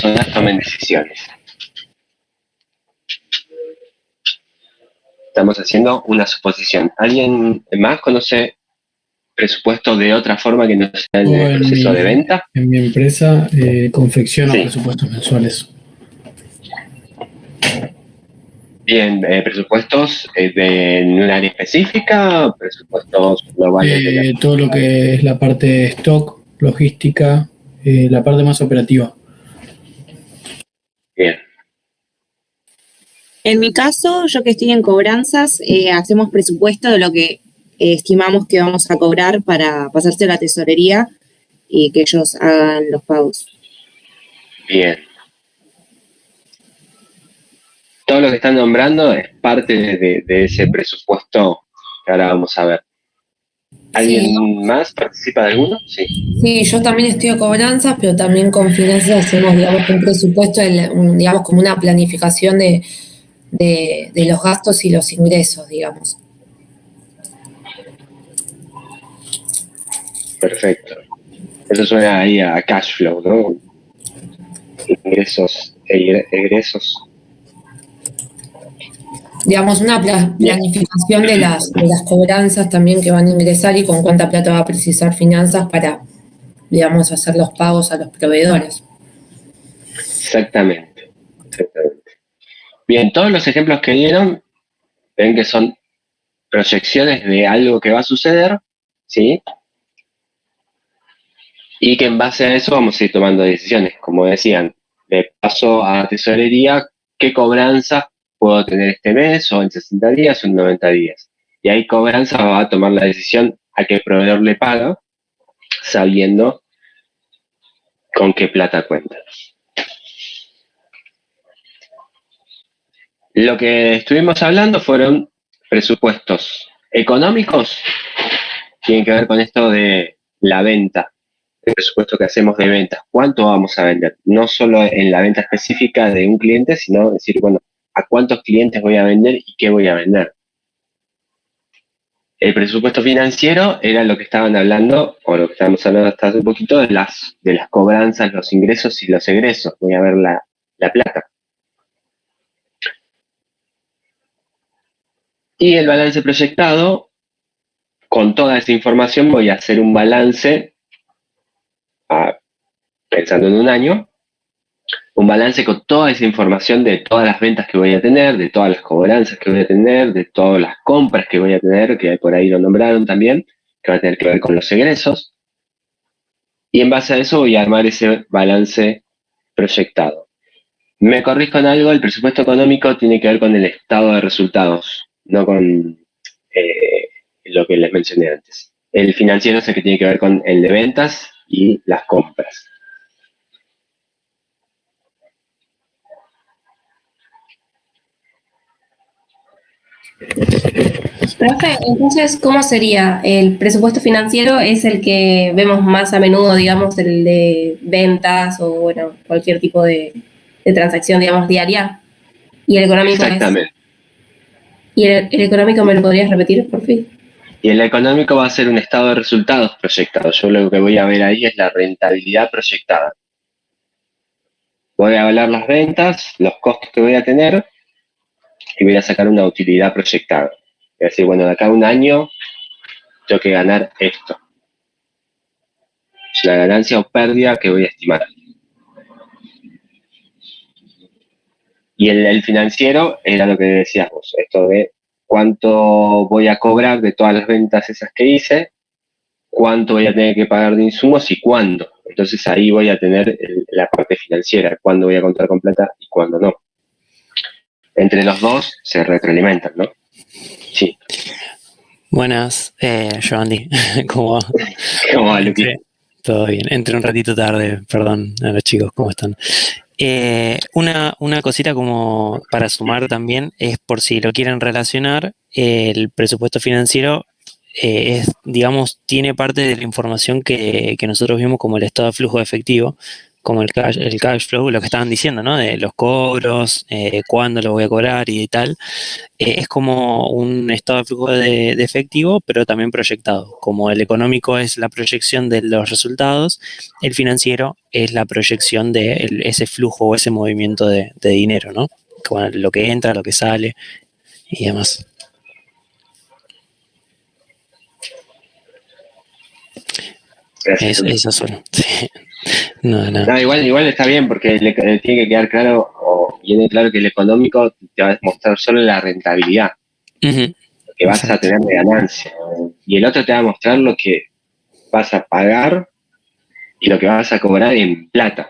personas tomen decisiones. Estamos haciendo una suposición. ¿Alguien más conoce presupuesto de otra forma que no sea en el proceso de venta? En mi empresa confecciono Sí. presupuestos mensuales. Bien, presupuestos de un área específica, presupuestos globales de la... Todo lo que es la parte de stock, logística, la parte más operativa. Bien, En mi caso, yo que estoy en cobranzas, hacemos presupuesto de lo que estimamos que vamos a cobrar para pasarse a la tesorería y que ellos hagan los pagos. bien. Todo lo que están nombrando es parte de ese presupuesto que ahora vamos a ver. ¿Alguien más participa de alguno? Sí. Sí, yo también estudio cobranzas, pero también con finanzas hacemos, digamos, un presupuesto, digamos, como una planificación de los gastos y los ingresos, digamos. Perfecto. Eso suena ahí a cash flow, ¿no? Ingresos e egresos. Digamos, una planificación de las cobranzas también que van a ingresar y con cuánta plata va a precisar finanzas para, digamos, hacer los pagos a los proveedores. Exactamente. Bien, todos los ejemplos que dieron ven que son proyecciones de algo que va a suceder, ¿sí? Y que en base a eso vamos a ir tomando decisiones. Como decían, de paso a tesorería, ¿qué cobranzas puedo tener este mes o en 60 días o en 90 días? Y ahí cobranza va a tomar la decisión a qué proveedor le paga, sabiendo con qué plata cuenta. Lo que estuvimos hablando fueron presupuestos económicos, tienen que ver con esto de la venta, el presupuesto que hacemos de ventas, cuánto vamos a vender, no solo en la venta específica de un cliente, sino decir, bueno, a cuántos clientes voy a vender y qué voy a vender. El presupuesto financiero era lo que estaban hablando, o lo que estábamos hablando hasta hace un poquito, de las cobranzas, los ingresos y los egresos. Voy a ver la plata. Y el balance proyectado, con toda esa información voy a hacer un balance, pensando en un año, un balance con toda esa información de todas las ventas que voy a tener, de todas las cobranzas que voy a tener, de todas las compras que voy a tener, que por ahí lo nombraron también, que va a tener que ver con los egresos. Y en base a eso voy a armar ese balance proyectado. Me corrijo en algo, el presupuesto económico tiene que ver con el estado de resultados, no con lo que les mencioné antes. El financiero es el que tiene que ver con el de ventas y las compras. Profe, entonces, ¿cómo sería? El presupuesto financiero es el que vemos más a menudo, digamos, el de ventas o, bueno, cualquier tipo de transacción, digamos, diaria. Y el económico Exactamente. ¿Y el económico me lo podrías repetir, por fin? Y el económico va a ser un estado de resultados proyectado. Yo lo que voy a ver ahí es la rentabilidad proyectada. Voy a hablar las ventas, los costos que voy a tener y voy a sacar una utilidad proyectada. Es decir, bueno, de acá a un año tengo que ganar esto. Es una ganancia o pérdida que voy a estimar. Y el financiero era lo que decías vos, esto de cuánto voy a cobrar de todas las ventas esas que hice, cuánto voy a tener que pagar de insumos y cuándo. Entonces ahí voy a tener la parte financiera, cuándo voy a contar con plata y cuándo no. Entre los dos se retroalimentan, ¿no? Sí. Buenas, yo Andy. ¿Cómo va? ¿Cómo va, Luqui? Todo bien. Entré un ratito tarde, perdón a los chicos, ¿cómo están? Una cosita como para sumar también es por si lo quieren relacionar, el presupuesto financiero digamos, tiene parte de la información que nosotros vimos como el estado de flujo de efectivo, como el cash flow, lo que estaban diciendo, ¿no? De los cobros, cuándo lo voy a cobrar y tal. Es como un estado de flujo de efectivo, pero también proyectado. Como el económico es la proyección de los resultados, el financiero es la proyección de ese flujo o ese movimiento de dinero, ¿no? Como lo que entra, lo que sale y demás. Gracias. Eso solo. Sí. No. No, igual está bien porque tiene que quedar claro, o viene claro que el económico te va a mostrar solo la rentabilidad, Ujú. lo que vas a Exacto. tener de ganancia. Y el otro te va a mostrar lo que vas a pagar y lo que vas a cobrar en plata.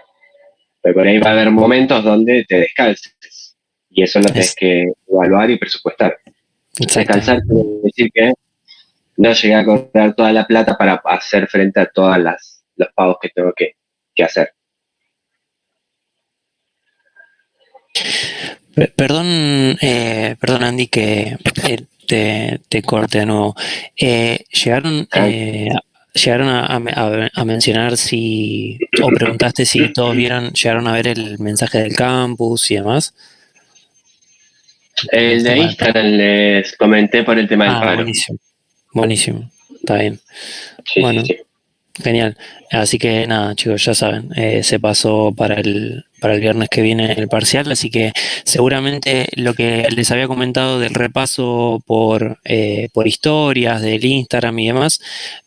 Pero por ahí va a haber momentos donde te descalces. Y eso lo tenés que evaluar y presupuestar. Exacto. Descansar quiere decir que no llegué a cobrar toda la plata para hacer frente a todos los pagos que tengo que hacer. Perdón Andy que te corte de nuevo. Llegaron a mencionar o preguntaste si todos llegaron a ver el mensaje del campus y demás. El de Instagram les comenté por el tema del paro. Buenísimo, está bien. Sí, Bueno, sí. genial. Así que nada, chicos, ya saben, se pasó para el viernes que viene el parcial, así que seguramente lo que les había comentado del repaso por historias del Instagram y demás,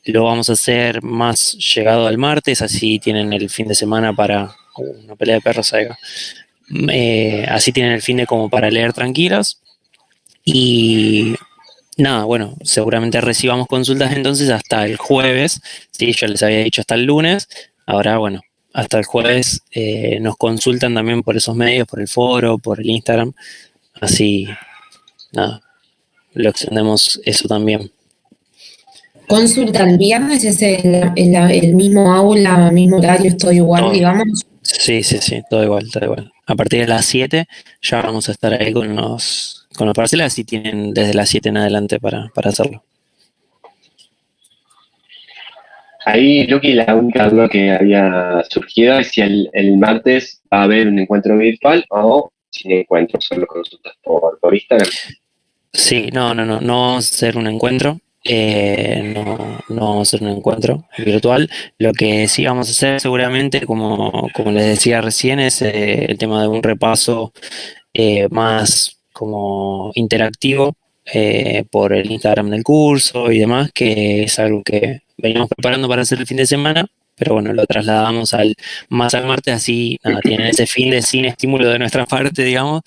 lo vamos a hacer más llegado al martes, así tienen el fin de semana para una pelea de perros ahí. Así tienen el fin de como para leer tranquilos. Y nada, bueno, seguramente recibamos consultas entonces hasta el jueves. Sí, yo les había dicho hasta el lunes. Ahora, bueno, hasta el jueves nos consultan también por esos medios, por el foro, por el Instagram. Así, nada, lo extendemos eso también. Consulta el viernes, es el mismo aula, mismo horario, todo igual, Todo. digamos. Sí, todo igual. A partir de las 7 ya vamos a estar ahí con los parcelas y tienen desde las 7 en adelante para hacerlo. Ahí, Luqui, la única duda que había surgido es si el martes va a haber un encuentro virtual o sin encuentro, solo consultas por Instagram. Sí, no vamos a hacer un encuentro. No vamos a hacer un encuentro virtual. Lo que sí vamos a hacer seguramente, como les decía recién, es el tema de un repaso más como interactivo por el Instagram del curso y demás, que es algo que veníamos preparando para hacer el fin de semana, pero bueno, lo trasladamos más al martes, así nada, tienen ese fin de sin estímulo de nuestra parte, digamos,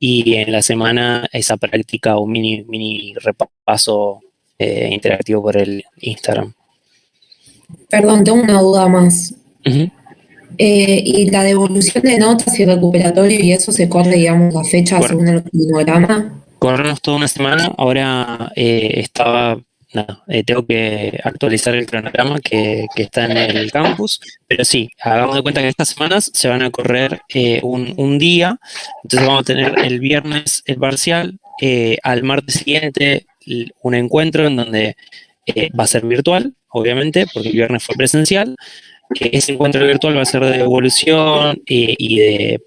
y en la semana esa práctica o mini repaso interactivo por el Instagram. Perdón, tengo una duda más. Uh-huh. ¿Y la devolución de notas y recuperatorio y eso se corre, digamos, la fecha según el cronograma? Corremos toda una semana, ahora tengo que actualizar el cronograma que está en el campus, pero sí, hagamos de cuenta que estas semanas se van a correr un día, entonces vamos a tener el viernes el parcial, al martes siguiente un encuentro en donde va a ser virtual, obviamente, porque el viernes fue presencial. Ese encuentro virtual va a ser de evolución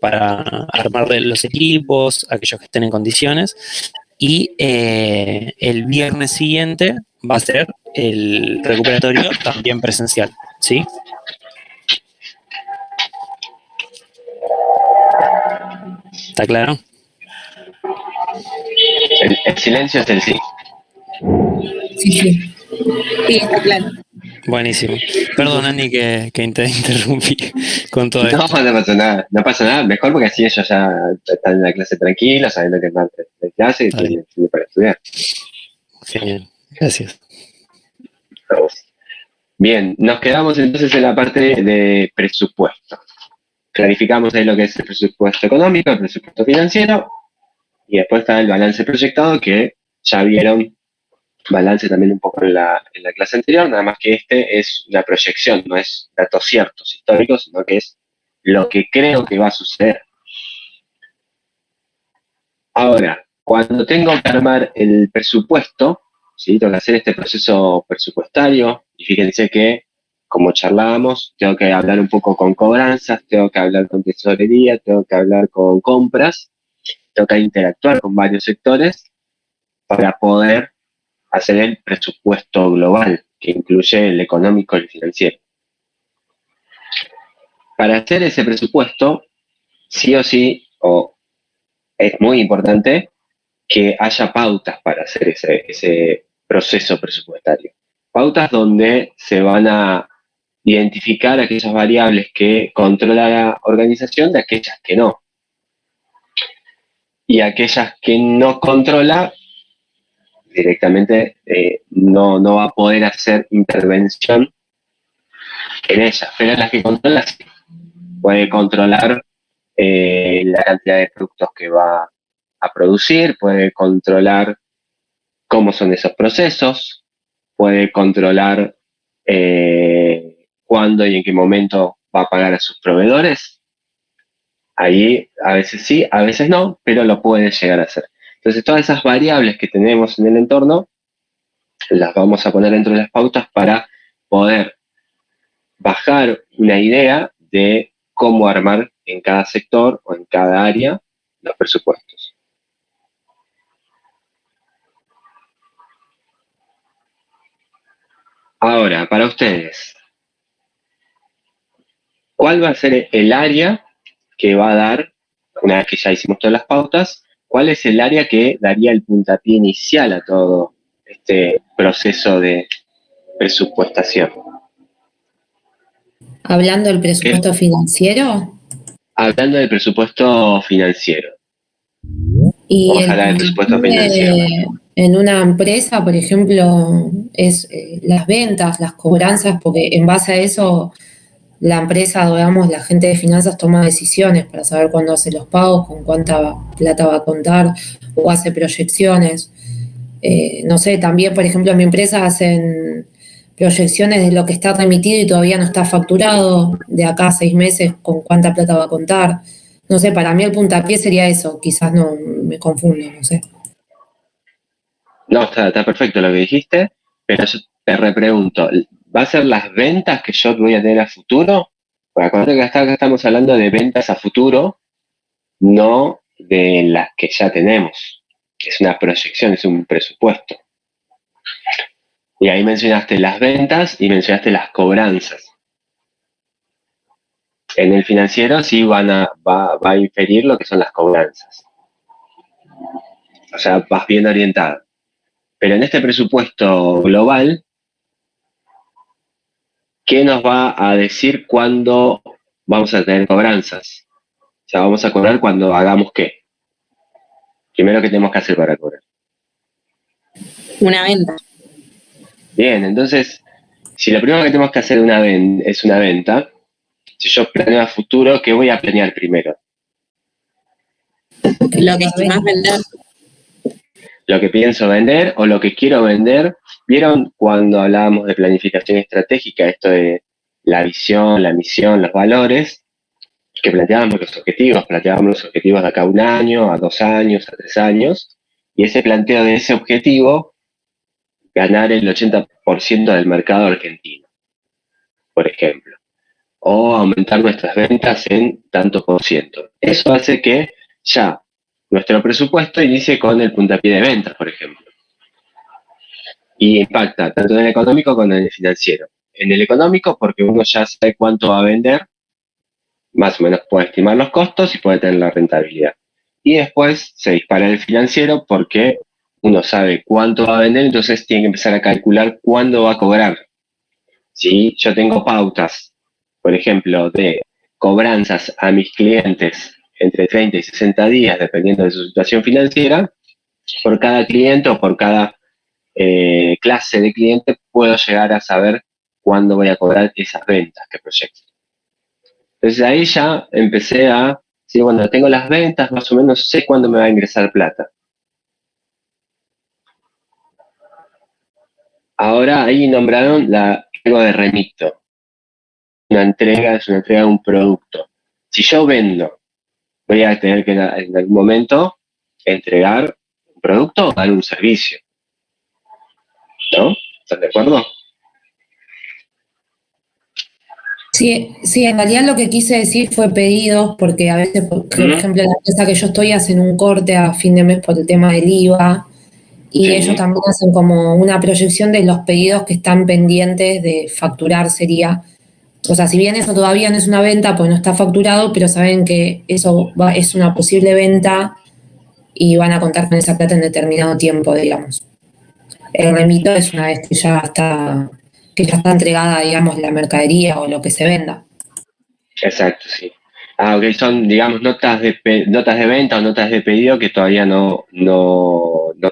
para armar los equipos, aquellos que estén en condiciones. Y el viernes siguiente va a ser el recuperatorio también presencial, ¿sí? ¿Está claro? El silencio es el sí. Sí. Sí, está claro. Buenísimo. Perdón, Andy, que te interrumpí con todo esto. No pasa nada. Mejor porque así ellos ya están en la clase tranquilos, sabiendo que es martes de clase y tienen tiempo para estudiar. Genial, gracias. Bien, nos quedamos entonces en la parte de presupuesto. Clarificamos ahí lo que es el presupuesto económico, el presupuesto financiero, y después está el balance proyectado, que ya vieron balance también un poco en la clase anterior, nada más que este es una proyección, no es datos ciertos históricos, sino que es lo que creo que va a suceder. Ahora, cuando tengo que armar el presupuesto, ¿sí? Tengo que hacer este proceso presupuestario, y fíjense que como charlábamos, tengo que hablar un poco con cobranzas, tengo que hablar con tesorería, tengo que hablar con compras, tengo que interactuar con varios sectores para poder hacer el presupuesto global, que incluye el económico y el financiero. Para hacer ese presupuesto, sí o sí, es muy importante que haya pautas para hacer ese proceso presupuestario. Pautas donde se van a identificar aquellas variables que controla la organización de aquellas que no. Y aquellas que no controla, directamente no va a poder hacer intervención en ellas. Pero en las que controla, sí. Puede controlar la cantidad de productos que va a producir, puede controlar cómo son esos procesos, puede controlar cuándo y en qué momento va a pagar a sus proveedores. Ahí a veces sí, a veces no, pero lo puede llegar a hacer. Entonces todas esas variables que tenemos en el entorno las vamos a poner dentro de las pautas para poder bajar una idea de cómo armar en cada sector o en cada área los presupuestos. Ahora, para ustedes, ¿cuál va a ser el área que va a dar, una vez que ya hicimos todas las pautas, cuál es el área que daría el puntapié inicial a todo este proceso de presupuestación? Hablando del presupuesto financiero. Hablando del presupuesto financiero. Y Vamos a hablar del presupuesto financiero. en una empresa, por ejemplo, es las ventas, las cobranzas, porque en base a eso la empresa, digamos, la gente de finanzas toma decisiones para saber cuándo hace los pagos, con cuánta plata va a contar o hace proyecciones. No sé, también, por ejemplo, en mi empresa hacen proyecciones de lo que está remitido y todavía no está facturado, de acá a 6 meses, con cuánta plata va a contar. No sé, para mí el puntapié sería eso, quizás no me confundo, no sé. No, está perfecto lo que dijiste, pero yo te repregunto, ¿va a ser las ventas que yo voy a tener a futuro? Porque acuérdate que acá estamos hablando de ventas a futuro, no de las que ya tenemos. Es una proyección, es un presupuesto. Y ahí mencionaste las ventas y mencionaste las cobranzas. En el financiero sí va a inferir lo que son las cobranzas. O sea, vas bien orientado. Pero en este presupuesto global, ¿qué nos va a decir cuándo vamos a tener cobranzas? O sea, vamos a cobrar cuando hagamos qué. Primero, ¿qué tenemos que hacer para cobrar? Una venta. Bien, entonces, si lo primero que tenemos que hacer es una venta, si yo planeo a futuro, ¿qué voy a planear primero? Lo que estimás vender. Lo que pienso vender o lo que quiero vender. ¿Vieron cuando hablábamos de planificación estratégica, esto de la visión, la misión, los valores? Que planteábamos los objetivos de acá a un año, a 2 años, a 3 años, y ese planteo de ese objetivo, ganar el 80% del mercado argentino, por ejemplo, o aumentar nuestras ventas en tanto por ciento. Eso hace que ya nuestro presupuesto inicie con el puntapié de ventas, por ejemplo, y impacta tanto en el económico como en el financiero. En el económico, porque uno ya sabe cuánto va a vender, más o menos puede estimar los costos y puede tener la rentabilidad. Y después se dispara el financiero porque uno sabe cuánto va a vender, entonces tiene que empezar a calcular cuándo va a cobrar. Si yo tengo pautas, por ejemplo, de cobranzas a mis clientes entre 30 y 60 días, dependiendo de su situación financiera, por cada cliente o por cada clase de cliente puedo llegar a saber cuándo voy a cobrar esas ventas que proyecto. Entonces ahí ya empecé a decir, bueno, tengo las ventas, más o menos sé cuándo me va a ingresar plata. Ahora ahí nombraron algo de remito. Es una entrega de un producto. Si yo vendo, voy a tener que en algún momento entregar un producto o dar un servicio. ¿No? ¿Están de acuerdo? Sí, sí, en realidad lo que quise decir fue pedidos, porque a veces, por ejemplo, la empresa que yo estoy hacen un corte a fin de mes por el tema del IVA, y Sí. ellos también hacen como una proyección de los pedidos que están pendientes de facturar, sería. O sea, si bien eso todavía no es una venta, pues no está facturado, pero saben que eso es una posible venta y van a contar con esa plata en determinado tiempo, digamos. El remito es una vez que ya está entregada, digamos, la mercadería o lo que se venda. Exacto, sí. Ok, son, digamos, notas de venta o notas de pedido que todavía no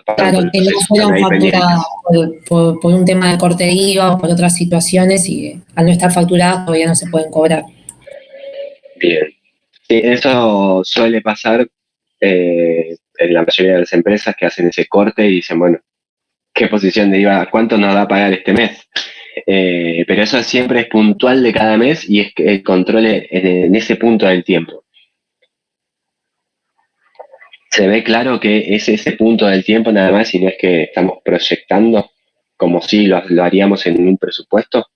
pasan Claro, por el que no proceso, están fueron ahí facturadas pendientes. por un tema de corte de IVA o por otras situaciones y al no estar facturadas todavía no se pueden cobrar. Bien. Sí, eso suele pasar en la mayoría de las empresas que hacen ese corte y dicen, bueno, ¿qué posición de IVA, cuánto nos va a pagar este mes? Pero eso siempre es puntual de cada mes y es que el control en ese punto del tiempo. Se ve claro que es ese punto del tiempo nada más y no es que estamos proyectando como si lo haríamos en un presupuesto.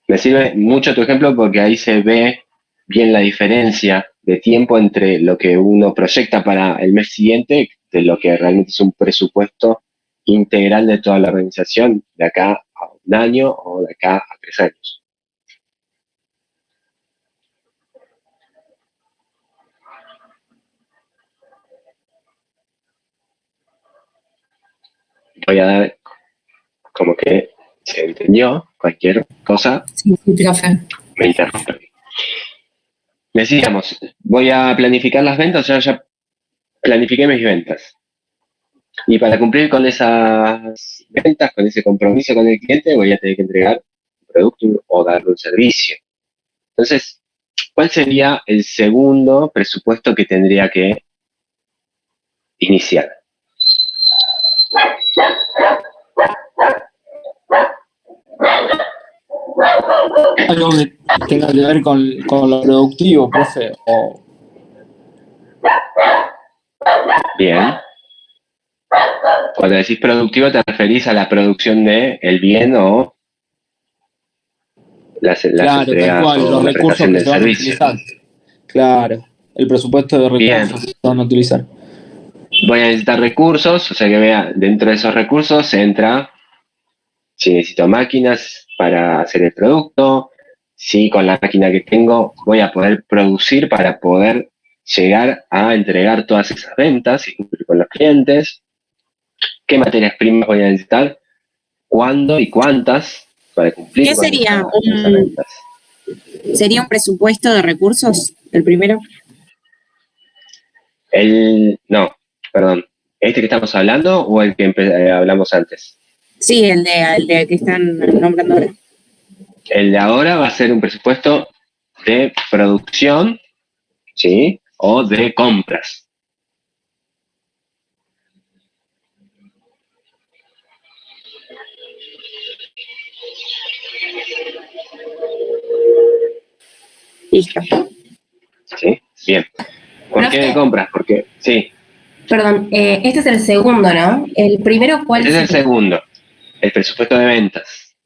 Me sirve mucho tu ejemplo porque ahí se ve bien la diferencia de tiempo entre lo que uno proyecta para el mes siguiente de lo que realmente es un presupuesto integral de toda la organización de acá a un año o de acá a 3 años. Voy a dar como que se entendió cualquier cosa, Sí, sí, profe. me interrumpe. Decíamos, voy a planificar las ventas, ya planifiqué mis ventas. Y para cumplir con esas ventas, con ese compromiso con el cliente, voy a tener que entregar un producto o darle un servicio. Entonces, ¿cuál sería el segundo presupuesto que tendría que iniciar? Algo que tenga que ver con lo productivo, profe. Bien. Cuando decís productivo, ¿te referís a la producción de el bien o las Claro, tal entregas cual, o los la recursos prestación que del se van a servicio? utilizar. Claro, el presupuesto de Bien. recursos que se van a utilizar. Voy a necesitar recursos, o sea que vea, dentro de esos recursos entra si necesito máquinas para hacer el producto, si con la máquina que tengo voy a poder producir para poder llegar a entregar todas esas ventas y cumplir con los clientes, qué materias primas voy a necesitar, cuándo y cuántas para cumplir ¿Qué con sería esas ventas. sería un presupuesto de recursos, el primero? No, perdón, ¿este que estamos hablando o el que hablamos antes? Sí, el de que están nombrando ahora. El de ahora va a ser un presupuesto de producción, ¿sí? O de compras. Listo. ¿Sí? Bien. ¿Por qué de Profe, compras? Porque, sí, perdón, este es el segundo, ¿no? El primero, ¿cuál este es el sería? segundo, el presupuesto de ventas.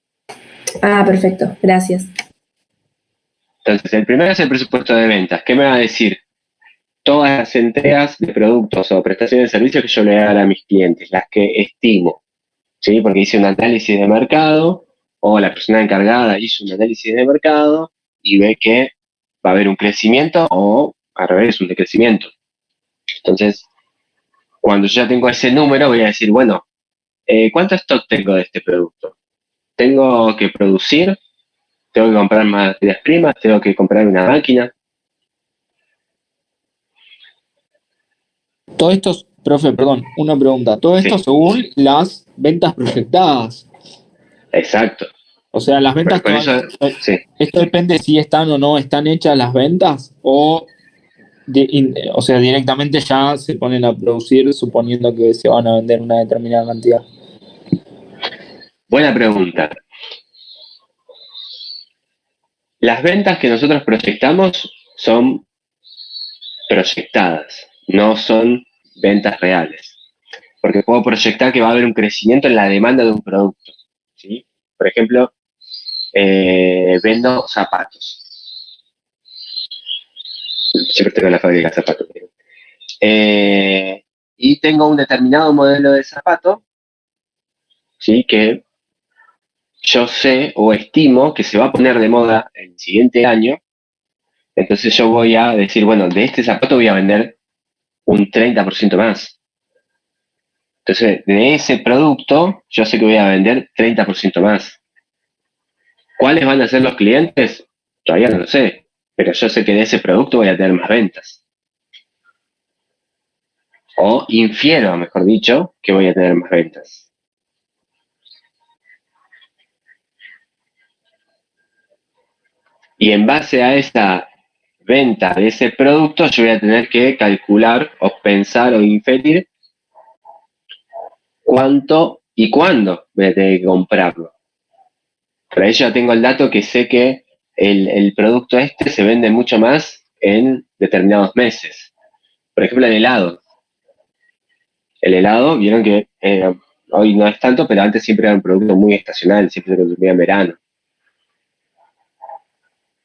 Ah, perfecto, gracias. Entonces, el primero es el presupuesto de ventas. ¿Qué me va a decir? Todas las entregas de productos o prestaciones de servicios que yo le voy a dar a mis clientes, las que estimo, ¿sí? Porque hice un análisis de mercado o la persona encargada hizo un análisis de mercado y ve que va a haber un crecimiento o al revés, un decrecimiento. Entonces, cuando yo ya tengo ese número, voy a decir, bueno, ¿cuánto stock tengo de este producto? Tengo que producir, tengo que comprar materias primas, tengo que comprar una máquina. Todo esto, profe, perdón, una pregunta. Todo esto Sí, según las ventas proyectadas. exacto. O sea, las ventas Por todavía. eso, sí. Esto depende si están o no están hechas las ventas o sea, directamente ya se ponen a producir suponiendo que se van a vender una determinada cantidad. Buena pregunta. Las ventas que nosotros proyectamos son proyectadas, no son ventas reales. Porque puedo proyectar que va a haber un crecimiento en la demanda de un producto. ¿Sí? Por ejemplo, vendo zapatos. Siempre tengo la fábrica de zapatos. Y tengo un determinado modelo de zapato, ¿sí? Que yo sé o estimo que se va a poner de moda el siguiente año. Entonces yo voy a decir, bueno, de este zapato voy a vender un 30% más. Entonces, de ese producto, yo sé que voy a vender 30% más. ¿Cuáles van a ser los clientes? Todavía no lo sé, pero yo sé que de ese producto voy a tener más ventas. O infiero, mejor dicho, que voy a tener más ventas. Y en base a esa venta de ese producto, yo voy a tener que calcular o pensar o inferir cuánto y cuándo voy a tener que comprarlo. Por ahí yo ya tengo el dato que sé que el producto este se vende mucho más en determinados meses. Por ejemplo, el helado. El helado, vieron que hoy no es tanto, pero antes siempre era un producto muy estacional, siempre se consumía en verano,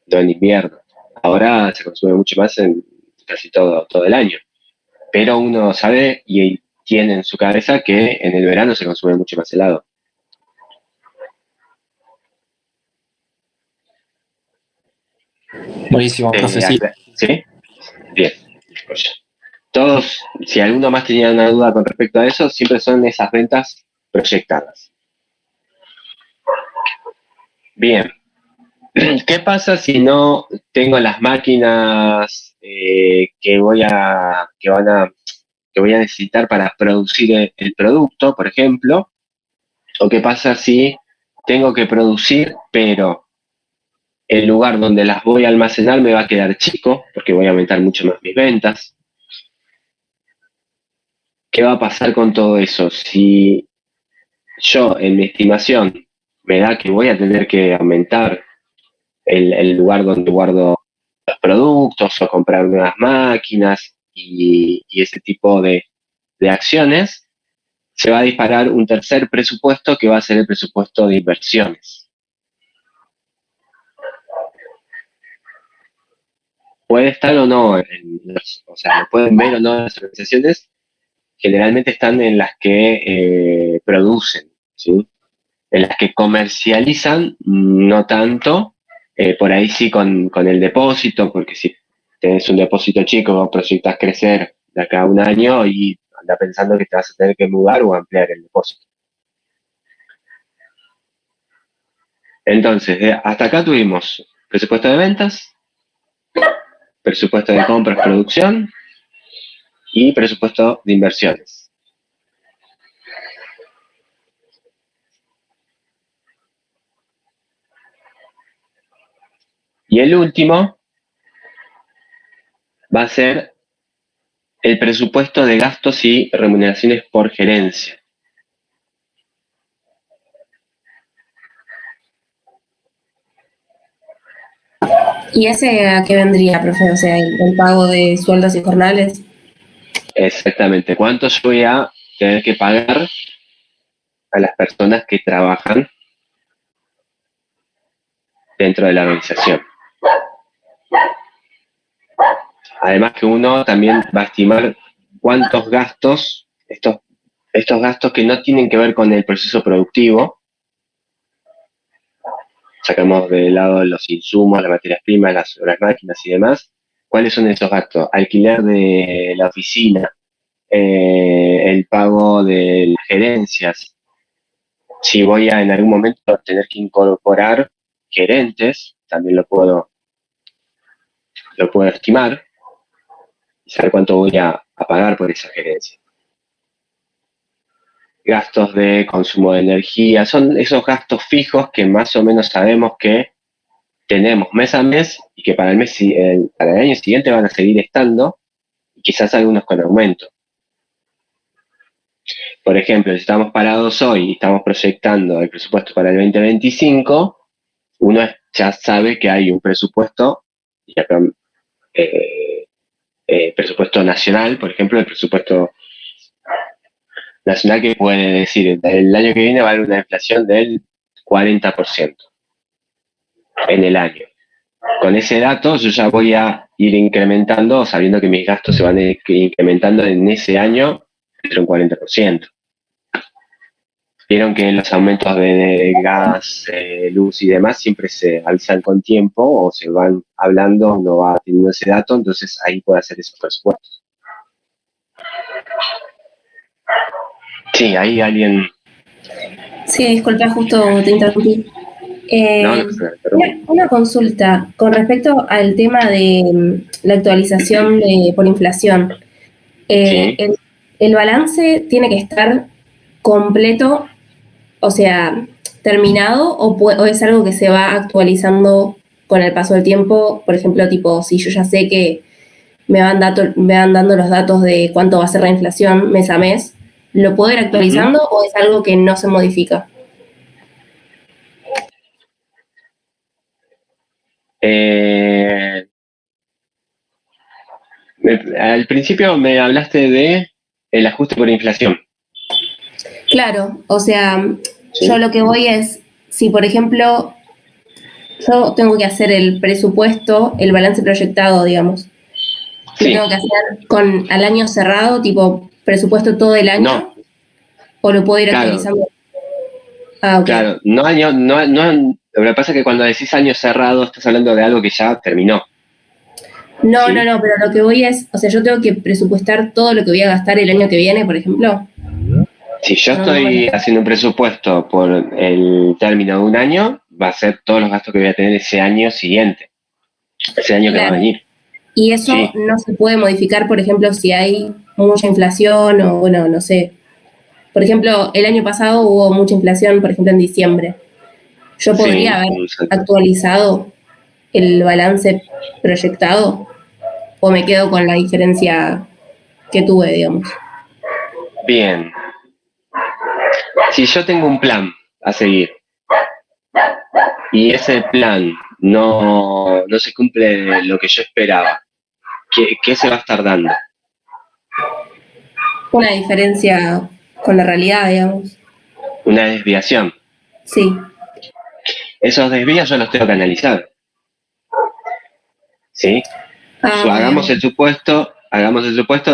no en invierno. Ahora se consume mucho más en casi todo el año. Pero uno sabe y tiene en su cabeza que en el verano se consume mucho más helado. Buenísimo, profe, sí. ¿Sí? Bien. Pues, todos, si alguno más tenía una duda con respecto a eso, siempre son esas ventas proyectadas. Bien. ¿Qué pasa si no tengo las máquinas que voy a necesitar para producir el producto, por ejemplo? ¿O qué pasa si tengo que producir, pero el lugar donde las voy a almacenar me va a quedar chico, porque voy a aumentar mucho más mis ventas? ¿Qué va a pasar con todo eso? Si yo en mi estimación me da que voy a tener que aumentar el lugar donde guardo los productos o comprar nuevas máquinas y ese tipo de acciones, se va a disparar un tercer presupuesto que va a ser el presupuesto de inversiones. Puede estar o no, o sea, lo pueden ver o no en las organizaciones, generalmente están en las que producen, ¿sí? En las que comercializan, no tanto, por ahí sí con el depósito, porque si tenés un depósito chico, proyectas crecer de acá a un año y anda pensando que te vas a tener que mudar o ampliar el depósito. Entonces, hasta acá tuvimos presupuesto de ventas, presupuesto de compras, producción y presupuesto de inversiones. Y el último va a ser el presupuesto de gastos y remuneraciones por gerencia. ¿Y ese a qué vendría, profe? O sea, el pago de sueldos y jornales. Exactamente. ¿Cuánto yo voy a tener que pagar a las personas que trabajan dentro de la organización? Además que uno también va a estimar cuántos gastos, estos gastos que no tienen que ver con el proceso productivo, sacamos de lado los insumos, las materias primas, las máquinas y demás, ¿cuáles son esos gastos? Alquiler de la oficina, el pago de las gerencias. Si voy a en algún momento tener que incorporar gerentes, también lo puedo estimar y saber cuánto voy a pagar por esa gerencia. Gastos de consumo de energía, son esos gastos fijos que más o menos sabemos que tenemos mes a mes y que para para el año siguiente van a seguir estando, y quizás algunos con aumento. Por ejemplo, si estamos parados hoy y estamos proyectando el presupuesto para el 2025, uno ya sabe que hay un presupuesto, presupuesto nacional, por ejemplo, el presupuesto nacional, que puede decir el año que viene va a haber una inflación del 40%. en el año. Con ese dato yo ya voy a ir incrementando, sabiendo que mis gastos se van a ir incrementando en ese año entre un 40%. Vieron que los aumentos de gas, luz y demás siempre se avisan con tiempo o se van hablando, no va teniendo ese dato, entonces ahí puede hacer esos presupuestos. Sí, ahí alguien... Sí, disculpa, justo te interrumpí. No, no pasa nada, perdón. Una consulta con respecto al tema de la actualización por inflación. Sí. El balance tiene que estar completo, o sea, terminado, o es algo que se va actualizando con el paso del tiempo. Por ejemplo, tipo, si yo ya sé que me van dando los datos de cuánto va a ser la inflación mes a mes, ¿lo puedo ir actualizando o es algo que no se modifica? Al principio me hablaste de el ajuste por inflación. Claro, o sea, ¿Sí? yo lo que voy es, si por ejemplo yo tengo que hacer el presupuesto, el balance proyectado, digamos, lo Sí. tengo que hacer con al año cerrado, tipo presupuesto todo el año, No, o lo puedo ir claro, actualizando. Ah, ok. claro. No año, lo que pasa es que cuando decís año cerrado estás hablando de algo que ya terminó. No, ¿Sí? no, pero lo que voy es, o sea, yo tengo que presupuestar todo lo que voy a gastar el año que viene, por ejemplo. Si yo No, no estoy haciendo un presupuesto por el término de un año, va a ser todos los gastos que voy a tener ese año siguiente, ese año que va a claro. venir. Y eso Sí, no se puede modificar, por ejemplo, si hay mucha inflación o, bueno, no sé. Por ejemplo, el año pasado hubo mucha inflación, por ejemplo, en diciembre. Yo podría sí, haber exacto. actualizado el balance proyectado o me quedo con la diferencia que tuve, digamos. Bien. Si yo tengo un plan a seguir y ese plan no se cumple lo que yo esperaba, ¿qué se va a estar dando? Una diferencia con la realidad, digamos. Una desviación. Sí. Esos desvíos yo los tengo que analizar. ¿Sí? Ah, Hagamos el supuesto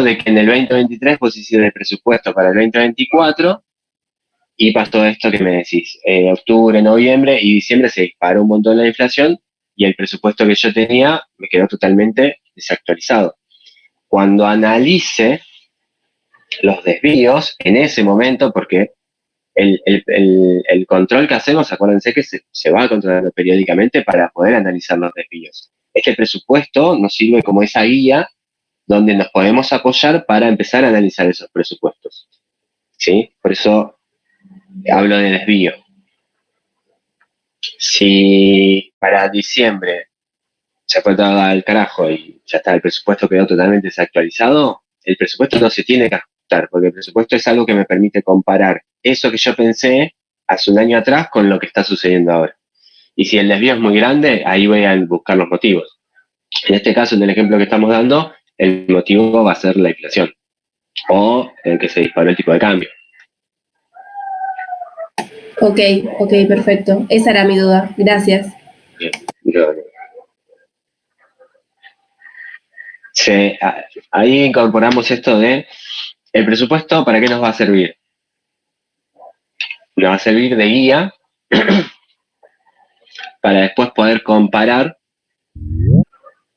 de que en el 2023 vos hiciste el presupuesto para el 2024 y pasó esto que me decís. Octubre, noviembre y diciembre se disparó un montón la inflación y el presupuesto que yo tenía me quedó totalmente desactualizado. Cuando analice los desvíos en ese momento, porque el control que hacemos, acuérdense que se va controlando periódicamente para poder analizar los desvíos. Este presupuesto nos sirve como esa guía donde nos podemos apoyar para empezar a analizar esos presupuestos. ¿Sí? Por eso hablo de desvío. Si para diciembre se fue todo al carajo y ya está, el presupuesto quedó totalmente desactualizado, el presupuesto no se tiene que ajustar, porque el presupuesto es algo que me permite comparar eso que yo pensé hace un año atrás con lo que está sucediendo ahora. Y si el desvío es muy grande, ahí voy a buscar los motivos. En este caso, en el ejemplo que estamos dando, el motivo va a ser la inflación o el que se disparó el tipo de cambio. ok, ok, perfecto. Esa era mi duda. Gracias. Bien. Ahí incorporamos esto de el presupuesto, ¿para qué nos va a servir? Nos va a servir de guía para después poder comparar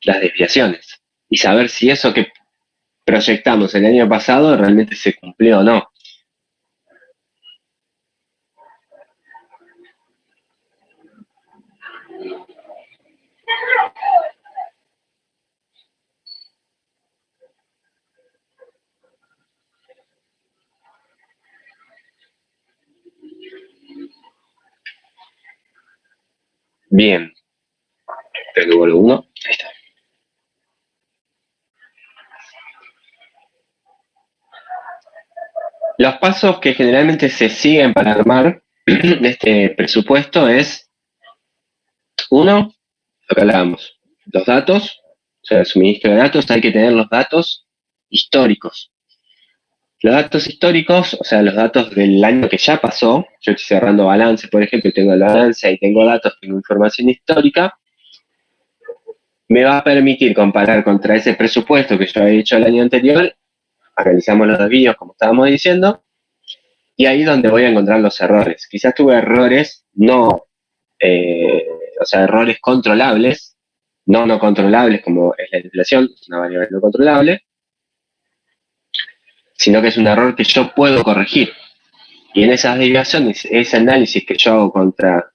las desviaciones y saber si eso que proyectamos el año pasado realmente se cumplió o no. Bien, espero que vuelva uno. Ahí está. Los pasos que generalmente se siguen para armar este presupuesto es, uno, lo que hablábamos, los datos, o sea, el suministro de datos, hay que tener los datos históricos. Los datos históricos, o sea, los datos del año que ya pasó, yo estoy cerrando balance, por ejemplo, y tengo el balance, ahí tengo datos, tengo información histórica, me va a permitir comparar contra ese presupuesto que yo había hecho el año anterior, analizamos los desvíos, como estábamos diciendo, y ahí es donde voy a encontrar los errores. Quizás tuve errores o sea, errores controlables, no controlables como es la inflación, es una variable no controlable, sino que es un error que yo puedo corregir. Y en esas desviaciones, ese análisis que yo hago contra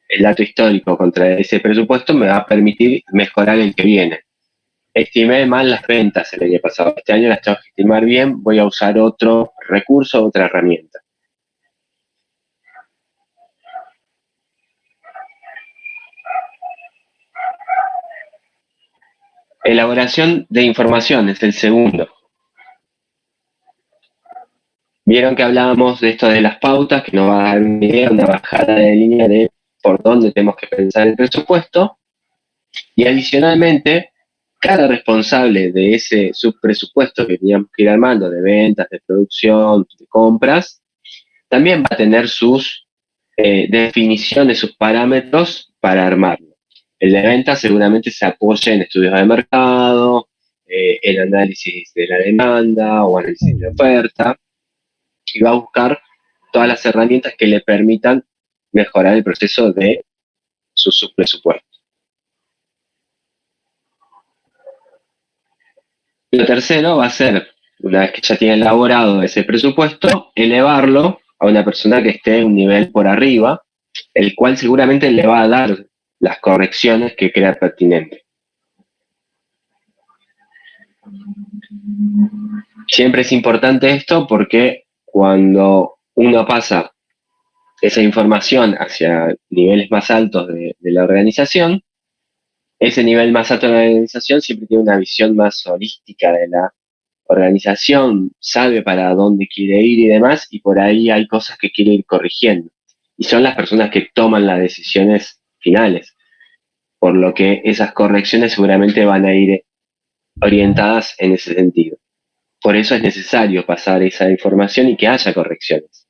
el dato histórico, contra ese presupuesto, me va a permitir mejorar el que viene. Estimé mal las ventas el año pasado. Este año las tengo que estimar bien, voy a usar otro recurso, otra herramienta. Elaboración de información es el segundo. Vieron que hablábamos de esto de las pautas, que nos va a dar una idea, una bajada de línea de por dónde tenemos que pensar el presupuesto. Y adicionalmente, cada responsable de ese subpresupuesto que teníamos que ir armando, de ventas, de producción, de compras, también va a tener sus definiciones, sus parámetros para armarlo. El de ventas seguramente se apoya en estudios de mercado, en análisis de la demanda o análisis de oferta, y va a buscar todas las herramientas que le permitan mejorar el proceso de su subpresupuesto. Lo tercero va a ser, una vez que ya tiene elaborado ese presupuesto, elevarlo a una persona que esté un nivel por arriba, el cual seguramente le va a dar las correcciones que crea pertinente. Siempre es importante esto porque cuando uno pasa esa información hacia niveles más altos de la organización, ese nivel más alto de la organización siempre tiene una visión más holística de la organización, sabe para dónde quiere ir y demás, y por ahí hay cosas que quiere ir corrigiendo. Y son las personas que toman las decisiones finales, por lo que esas correcciones seguramente van a ir orientadas en ese sentido. Por eso es necesario pasar esa información y que haya correcciones.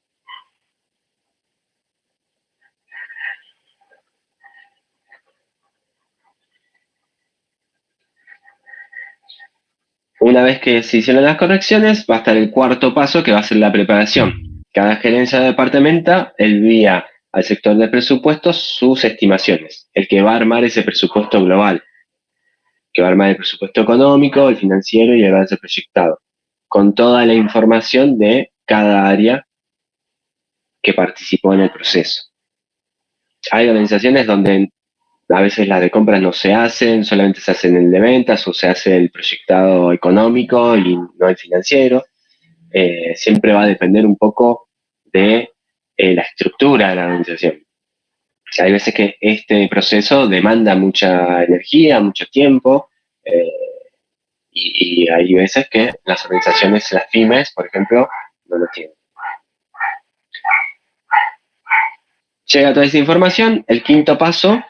Una vez que se hicieron las correcciones, va a estar el cuarto paso, que va a ser la preparación. Cada gerencia departamento envía al sector de presupuestos sus estimaciones, el que va a armar ese presupuesto global, que va a armar el presupuesto económico, el financiero y el balance proyectado, con toda la información de cada área que participó en el proceso. Hay organizaciones donde a veces las de compras no se hacen, solamente se hacen el de ventas o se hace el proyectado económico y no el financiero. Siempre va a depender un poco de la estructura de la organización. O sea, hay veces que este proceso demanda mucha energía, mucho tiempo, y hay veces que las organizaciones, las pymes, por ejemplo, no lo tienen. Llega toda esa información, el quinto paso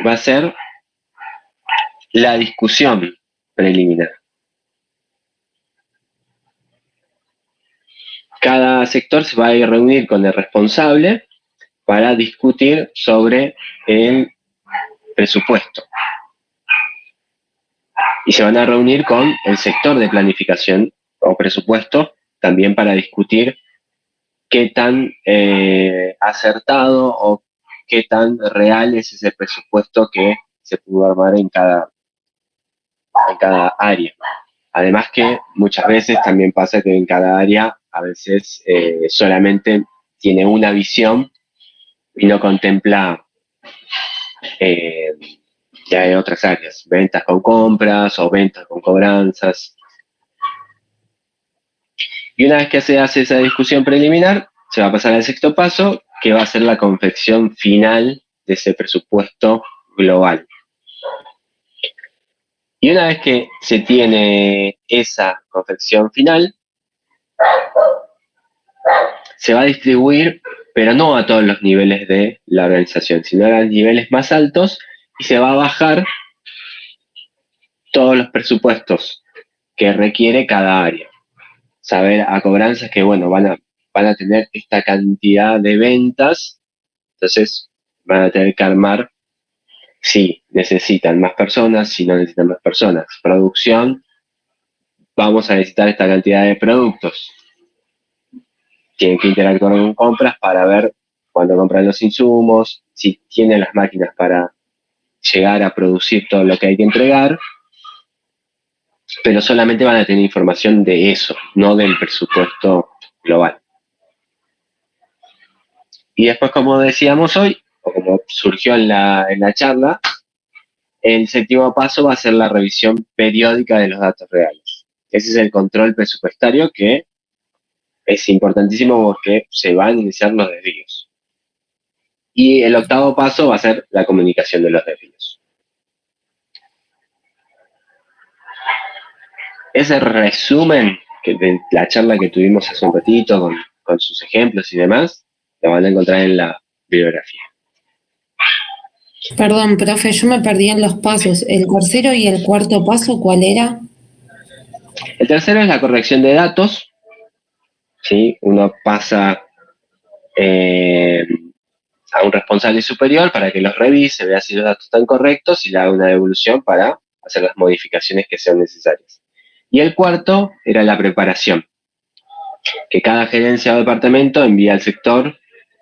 va a ser la discusión preliminar. Cada sector se va a ir a reunir con el responsable para discutir sobre el presupuesto. Y se van a reunir con el sector de planificación o presupuesto también para discutir qué tan acertado o qué tan real es ese presupuesto que se pudo armar en cada área. Además que muchas veces también pasa que en cada área a veces solamente tiene una visión y no contempla ya hay otras áreas, ventas con compras o ventas con cobranzas. Y una vez que se hace esa discusión preliminar, se va a pasar al sexto paso, que va a ser la confección final de ese presupuesto global. Y una vez que se tiene esa confección final, se va a distribuir, pero no a todos los niveles de la organización, sino a los niveles más altos, y se va a bajar todos los presupuestos que requiere cada área. saber a cobranzas que, bueno, van a tener esta cantidad de ventas, entonces van a tener que armar si necesitan más personas, si no necesitan más personas. Producción, vamos a necesitar esta cantidad de productos. Tienen que interactuar con compras para ver cuándo compran los insumos, si tienen las máquinas para llegar a producir todo lo que hay que entregar, pero solamente van a tener información de eso, no del presupuesto global. Y después, como decíamos hoy, o como surgió en la charla, el séptimo paso va a ser la revisión periódica de los datos reales. Ese es el control presupuestario, que es importantísimo porque se van a iniciar los desvíos. Y el octavo paso va a ser la comunicación de los desvíos. Ese resumen de la charla que tuvimos hace un ratito con sus ejemplos y demás, lo van a encontrar en la bibliografía. Perdón, profe, yo me perdí en los pasos. ¿El tercero y el cuarto paso cuál era? El tercero es la corrección de datos. ¿Sí? Uno pasa a un responsable superior para que los revise, vea si los datos están correctos y le haga una devolución para hacer las modificaciones que sean necesarias. Y el cuarto era la preparación, que cada gerencia o departamento envía al sector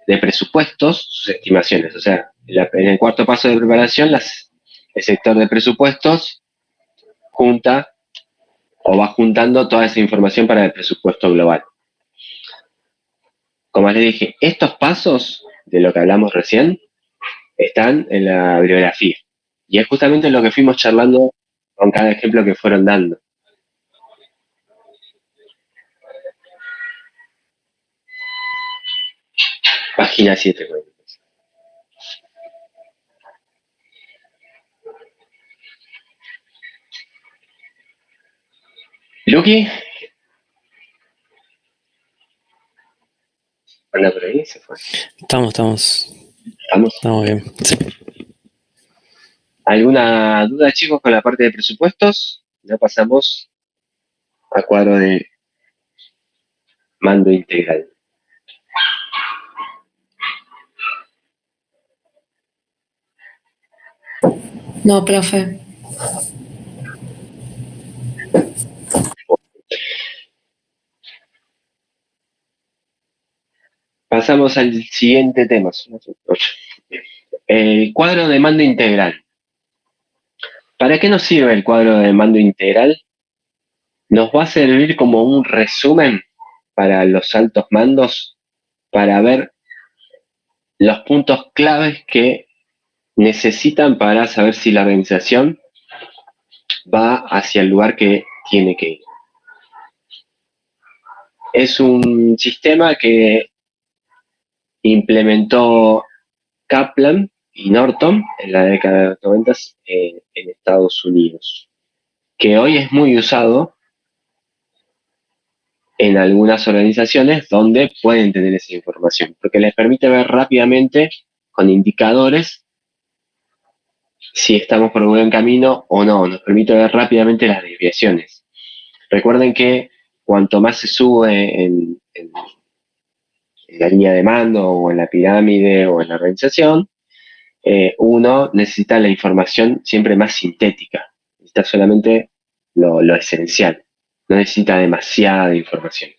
de presupuestos sus estimaciones. O sea, en el cuarto paso de preparación, el sector de presupuestos junta o va juntando toda esa información para el presupuesto global. Como les dije, estos pasos de lo que hablamos recién están en la bibliografía. Y es justamente lo que fuimos charlando con cada ejemplo que fueron dando. Página 7. Lucky. ¿Anda por ahí? Se fue. Estamos bien. Sí. ¿Alguna duda, chicos, con la parte de presupuestos? Ya pasamos a cuadro de mando integral. No, profe. Pasamos al siguiente tema. El cuadro de mando integral. ¿Para qué nos sirve el cuadro de mando integral? Nos va a servir como un resumen para los altos mandos, para ver los puntos claves que necesitan para saber si la organización va hacia el lugar que tiene que ir. Es un sistema que implementó Kaplan y Norton en la década de los 90 en Estados Unidos, que hoy es muy usado en algunas organizaciones donde pueden tener esa información, porque les permite ver rápidamente con indicadores si estamos por un buen camino o no, nos permite ver rápidamente las desviaciones. Recuerden que cuanto más se sube en la línea de mando o en la pirámide o en la organización, uno necesita la información siempre más sintética, necesita solamente lo esencial, no necesita demasiada información.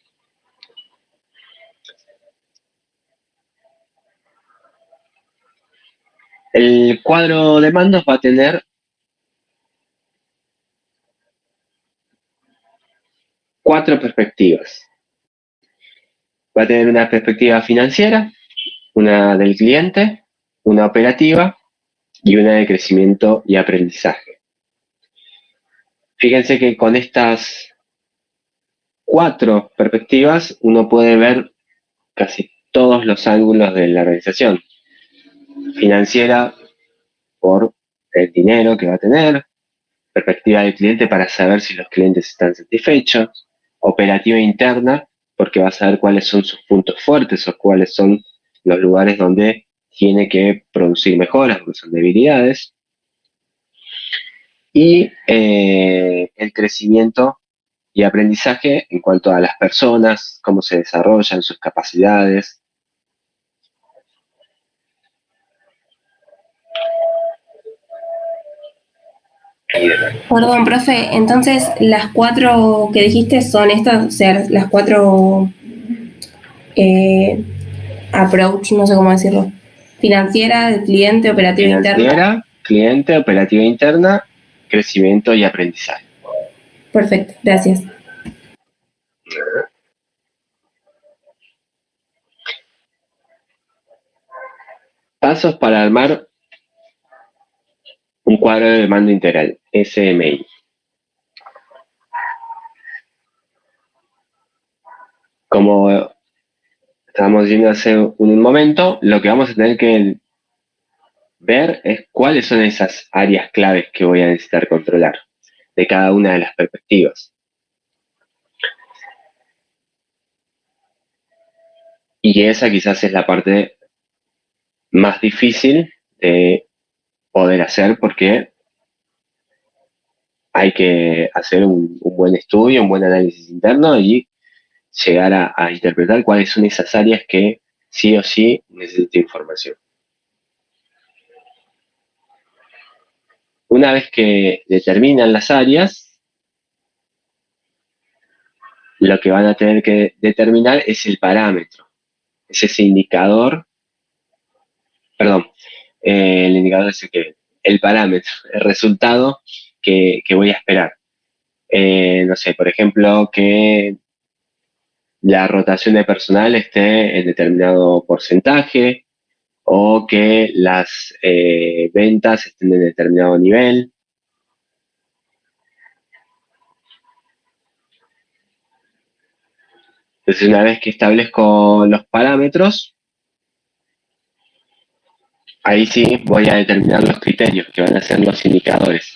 El cuadro de mandos va a tener 4 perspectivas. Va a tener una perspectiva financiera, una del cliente, una operativa y una de crecimiento y aprendizaje. Fíjense que con estas 4 perspectivas uno puede ver casi todos los ángulos de la organización. Financiera, por el dinero que va a tener; perspectiva del cliente para saber si los clientes están satisfechos; operativa interna, porque va a saber cuáles son sus puntos fuertes o cuáles son los lugares donde tiene que producir mejoras, porque son debilidades; y el crecimiento y aprendizaje en cuanto a las personas, cómo se desarrollan, sus capacidades. Perdón, profe, entonces las 4 que dijiste son estas, o sea, las 4 approach, no sé cómo decirlo, financiera, cliente, operativa interna. Financiera, cliente, operativa interna, crecimiento y aprendizaje. Perfecto, gracias. Pasos para armar un cuadro de mando integral, SMI. Como estábamos diciendo hace un momento, lo que vamos a tener que ver es cuáles son esas áreas claves que voy a necesitar controlar de cada una de las perspectivas. Y esa quizás es la parte más difícil de poder hacer porque hay que hacer un buen estudio, un buen análisis interno y llegar a interpretar cuáles son esas áreas que sí o sí necesito información. Una vez que determinan las áreas, lo que van a tener que determinar es el parámetro, es ese indicador, perdón, el indicador es el parámetro, el resultado que voy a esperar. No sé, por ejemplo, que la rotación de personal esté en determinado porcentaje o que las ventas estén en determinado nivel. Entonces, una vez que establezco los parámetros, ahí sí voy a determinar los criterios que van a ser los indicadores.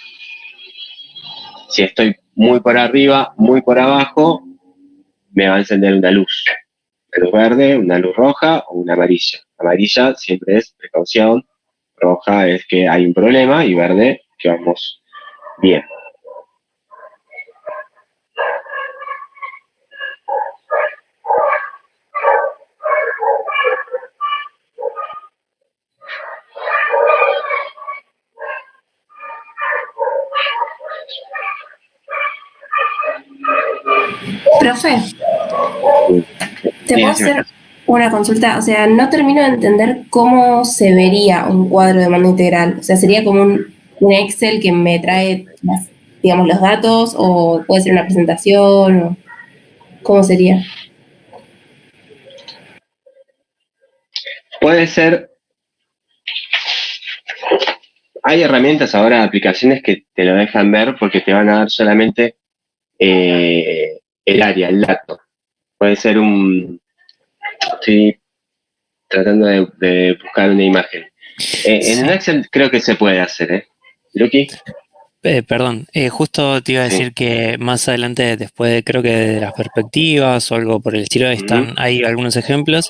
Si estoy muy por arriba, muy por abajo, me va a encender una luz verde, una luz roja o una amarilla. Amarilla siempre es precaución, roja es que hay un problema y verde que vamos bien. Profe, ¿te puedo hacer una consulta? O sea, no termino de entender cómo se vería un cuadro de mando integral. O sea, sería como un Excel que me trae, digamos, los datos, o puede ser una presentación, o ¿cómo sería? Puede ser, hay herramientas ahora, aplicaciones que te lo dejan ver porque te van a dar solamente el área, el dato. Puede ser estoy tratando de buscar una imagen. En un Excel creo que se puede hacer, ¿eh? Lucky. Perdón, justo te iba a decir que más adelante, después creo que de las perspectivas o algo por el estilo, hay algunos ejemplos.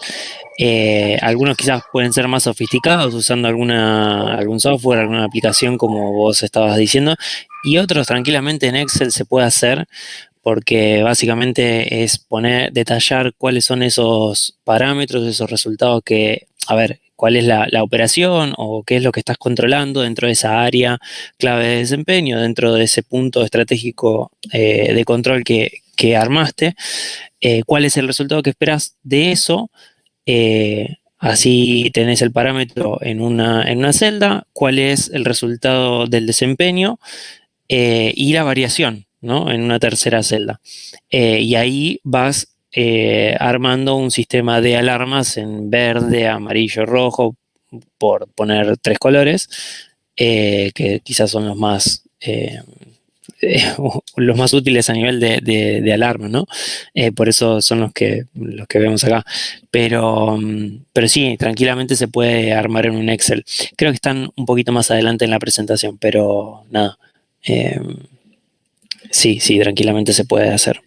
Algunos quizás pueden ser más sofisticados usando algún software, alguna aplicación como vos estabas diciendo, y otros tranquilamente en Excel se puede hacer porque básicamente es detallar cuáles son esos parámetros, esos resultados cuál es la operación o qué es lo que estás controlando dentro de esa área clave de desempeño, dentro de ese punto estratégico de control que armaste, cuál es el resultado que esperas de eso. Así tenés el parámetro en una celda, cuál es el resultado del desempeño y la variación, ¿no? En una tercera celda. Y ahí vas armando un sistema de alarmas en verde, amarillo, rojo, por poner 3 colores, que quizás son los más útiles a nivel de alarma, ¿no? Por eso son los que vemos acá. Pero sí, tranquilamente se puede armar en un Excel. Creo que están un poquito más adelante en la presentación, pero nada. Sí, tranquilamente se puede hacer.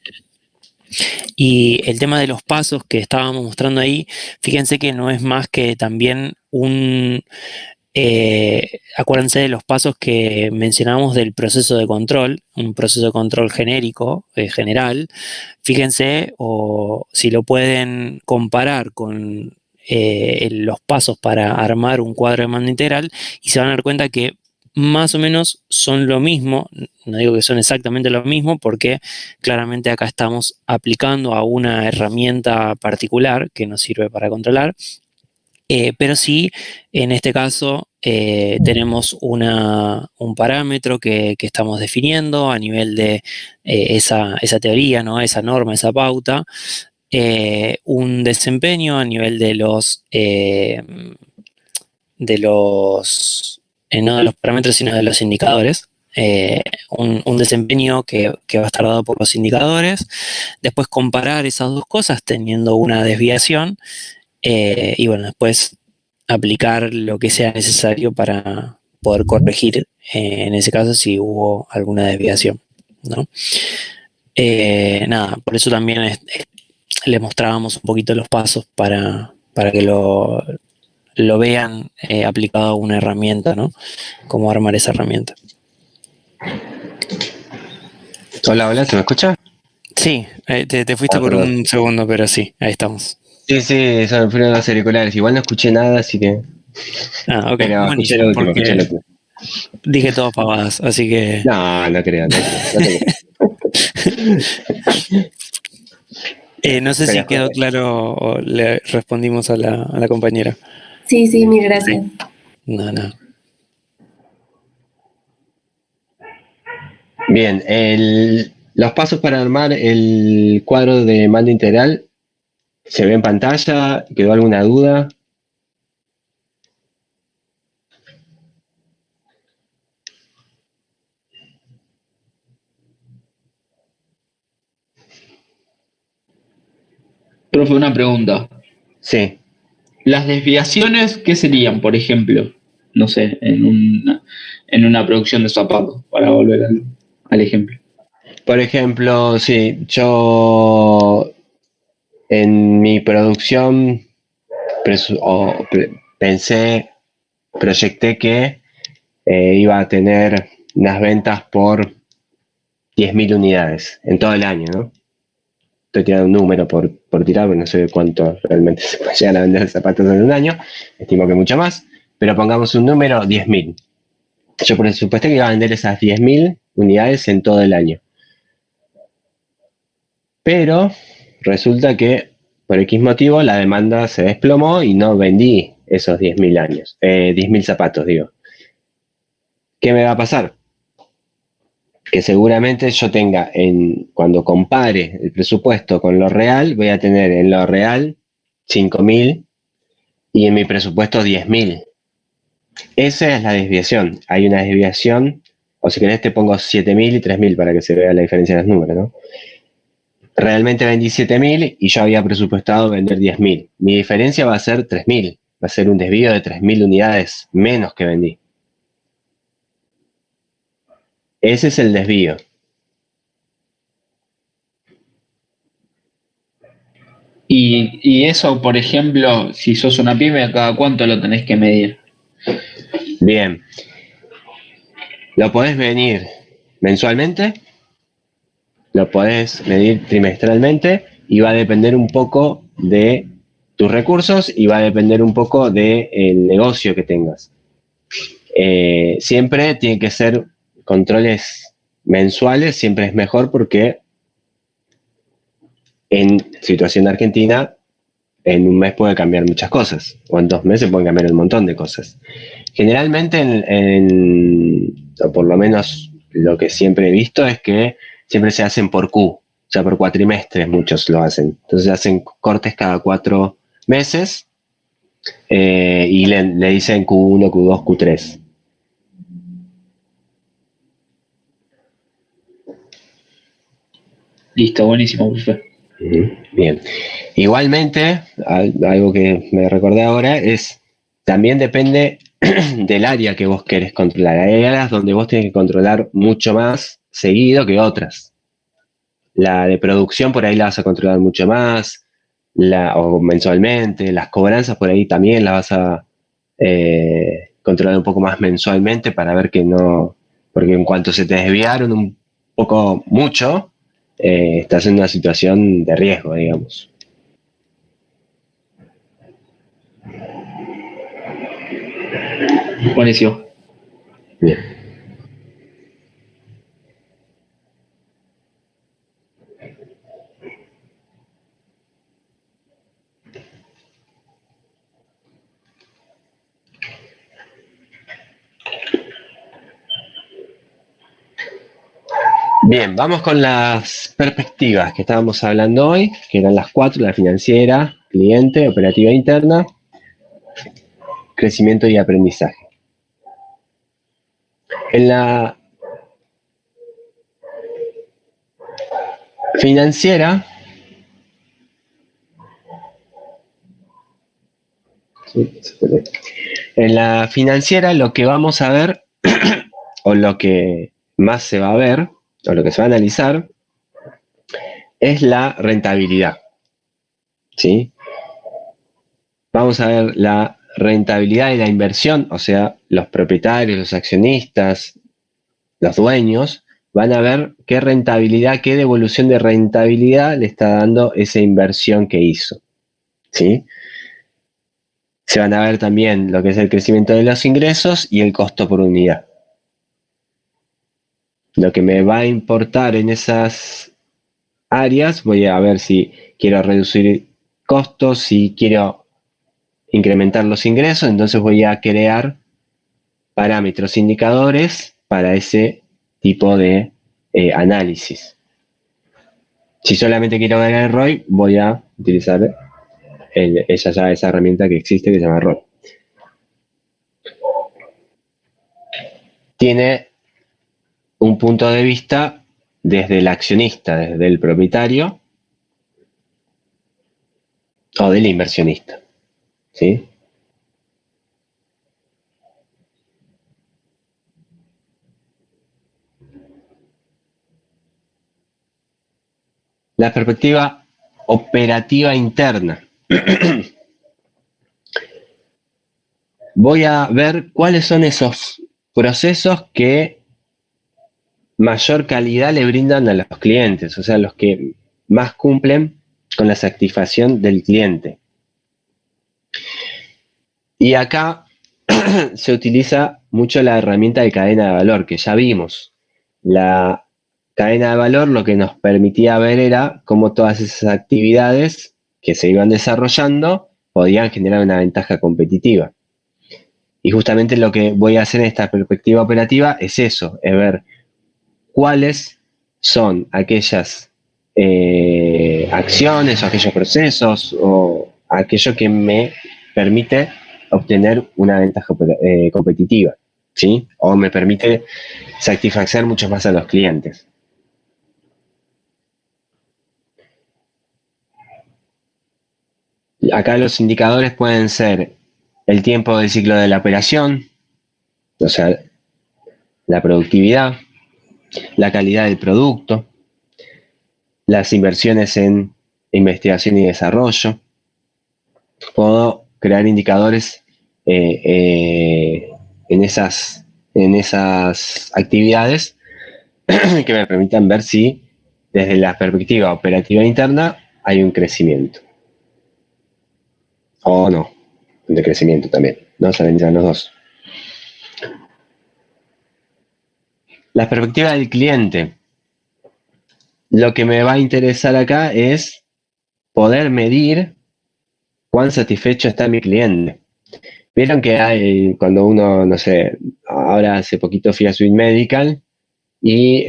Y el tema de los pasos que estábamos mostrando ahí, fíjense que no es más que también acuérdense de los pasos que mencionamos del proceso de control, un proceso de control genérico, general. Fíjense, o si lo pueden comparar con los pasos para armar un cuadro de demanda integral, y se van a dar cuenta que más o menos son lo mismo. No digo que son exactamente lo mismo, porque claramente acá estamos aplicando a una herramienta particular que nos sirve para controlar. Pero sí, en este caso tenemos un parámetro que estamos definiendo a nivel de esa teoría, ¿no? Esa norma, esa pauta, un desempeño a nivel de los no de los parámetros, sino de los indicadores. Un desempeño que va a estar dado por los indicadores. Después comparar esas dos cosas teniendo una desviación. Y bueno, después aplicar lo que sea necesario para poder corregir, en ese caso, si hubo alguna desviación, ¿no? Nada, por eso también les mostrábamos un poquito los pasos para que lo vean aplicado a una herramienta, ¿no? Cómo armar esa herramienta. Hola, ¿se me escucha? Sí, te fuiste por un segundo, pero sí, ahí estamos. Sí, son fueron los auriculares. Igual no escuché nada, así que... Ok. Pero escuché lo último, Dije todas pavadas, así que... No creo. No sé si quedó claro o le respondimos a la compañera. Sí, mil gracias. No. Bien, los pasos para armar el cuadro de demanda integral, ¿se ve en pantalla? ¿Quedó alguna duda? Profe, una pregunta. Sí. ¿Las desviaciones qué serían, por ejemplo? No sé, en una producción de zapatos, para volver al ejemplo. Por ejemplo, sí, yo en mi producción proyecté que iba a tener unas ventas por 10.000 unidades en todo el año, ¿no? Estoy tirando un número por tirar, porque no sé cuánto realmente se puede llegar a vender zapatos en un año, estimo que mucho más, pero pongamos un número, 10.000. Yo presupuesté que iba a vender esas 10.000 unidades en todo el año. Pero resulta que por X motivo la demanda se desplomó y no vendí esos 10.000 zapatos, digo. ¿Qué me va a pasar? Que seguramente yo tenga, cuando compare el presupuesto con lo real, voy a tener en lo real 5.000 y en mi presupuesto 10.000. Esa es la desviación. Hay una desviación, o si querés te pongo 7.000 y 3.000 para que se vea la diferencia de los números, ¿no? Realmente vendí 7.000 y yo había presupuestado vender 10.000. Mi diferencia va a ser 3.000. Va a ser un desvío de 3.000 unidades menos que vendí. Ese es el desvío. Y eso, por ejemplo, si sos una pyme, ¿cada cuánto lo tenés que medir? Bien. Lo podés medir mensualmente, lo podés medir trimestralmente y va a depender un poco de tus recursos y va a depender un poco del negocio que tengas. Siempre tiene que ser controles mensuales, siempre es mejor porque en situación de Argentina, en un mes puede cambiar muchas cosas, o en 2 meses pueden cambiar un montón de cosas. Generalmente, o por lo menos lo que siempre he visto es que siempre se hacen por Q, o sea, por cuatrimestres muchos lo hacen. Entonces hacen cortes cada 4 meses y le dicen Q1, Q2, Q3. Listo, buenísimo, profe. Bien. Igualmente, algo que me recordé ahora es, también depende del área que vos querés controlar. Hay áreas donde vos tenés que controlar mucho más seguido que otras. La de producción por ahí la vas a controlar mucho más, o mensualmente. Las cobranzas por ahí también las vas a controlar un poco más mensualmente para ver que no, porque en cuanto se te desviaron un poco mucho, estás en una situación de riesgo, digamos. Buenísimo. Bien. Bien, vamos con las perspectivas que estábamos hablando hoy, que eran las 4, la financiera, cliente, operativa interna, crecimiento y aprendizaje. En la financiera, lo que vamos a ver, o lo que más se va a ver, o lo que se va a analizar, es la rentabilidad. ¿Sí? Vamos a ver la rentabilidad de la inversión, o sea, los propietarios, los accionistas, los dueños, van a ver qué rentabilidad, qué devolución de rentabilidad le está dando esa inversión que hizo. ¿Sí? Se van a ver también lo que es el crecimiento de los ingresos y el costo por unidad. Lo que me va a importar en esas áreas, voy a ver si quiero reducir costos, si quiero incrementar los ingresos, entonces voy a crear parámetros indicadores para ese tipo de análisis. Si solamente quiero ver el ROI, voy a utilizar esa herramienta que existe que se llama ROI. Tiene un punto de vista desde el accionista, desde el propietario o del inversionista. ¿Sí? La perspectiva operativa interna. Voy a ver cuáles son esos procesos que mayor calidad le brindan a los clientes, o sea, los que más cumplen con la satisfacción del cliente. Y acá se utiliza mucho la herramienta de cadena de valor, que ya vimos. La cadena de valor lo que nos permitía ver era cómo todas esas actividades que se iban desarrollando podían generar una ventaja competitiva. Y justamente lo que voy a hacer en esta perspectiva operativa es eso, es ver cuáles son aquellas acciones o aquellos procesos o aquello que me permite obtener una ventaja competitiva, ¿sí? O me permite satisfacer mucho más a los clientes. Acá los indicadores pueden ser el tiempo del ciclo de la operación, o sea, la productividad, la calidad del producto, las inversiones en investigación y desarrollo. Puedo crear indicadores en esas actividades que me permitan ver si desde la perspectiva operativa interna hay un crecimiento. O no, un decrecimiento también, ¿no? Se vendrán los dos. La perspectiva del cliente. Lo que me va a interesar acá es poder medir cuán satisfecho está mi cliente. Vieron que hay, cuando uno, no sé, ahora hace poquito fui a Sweet Medical y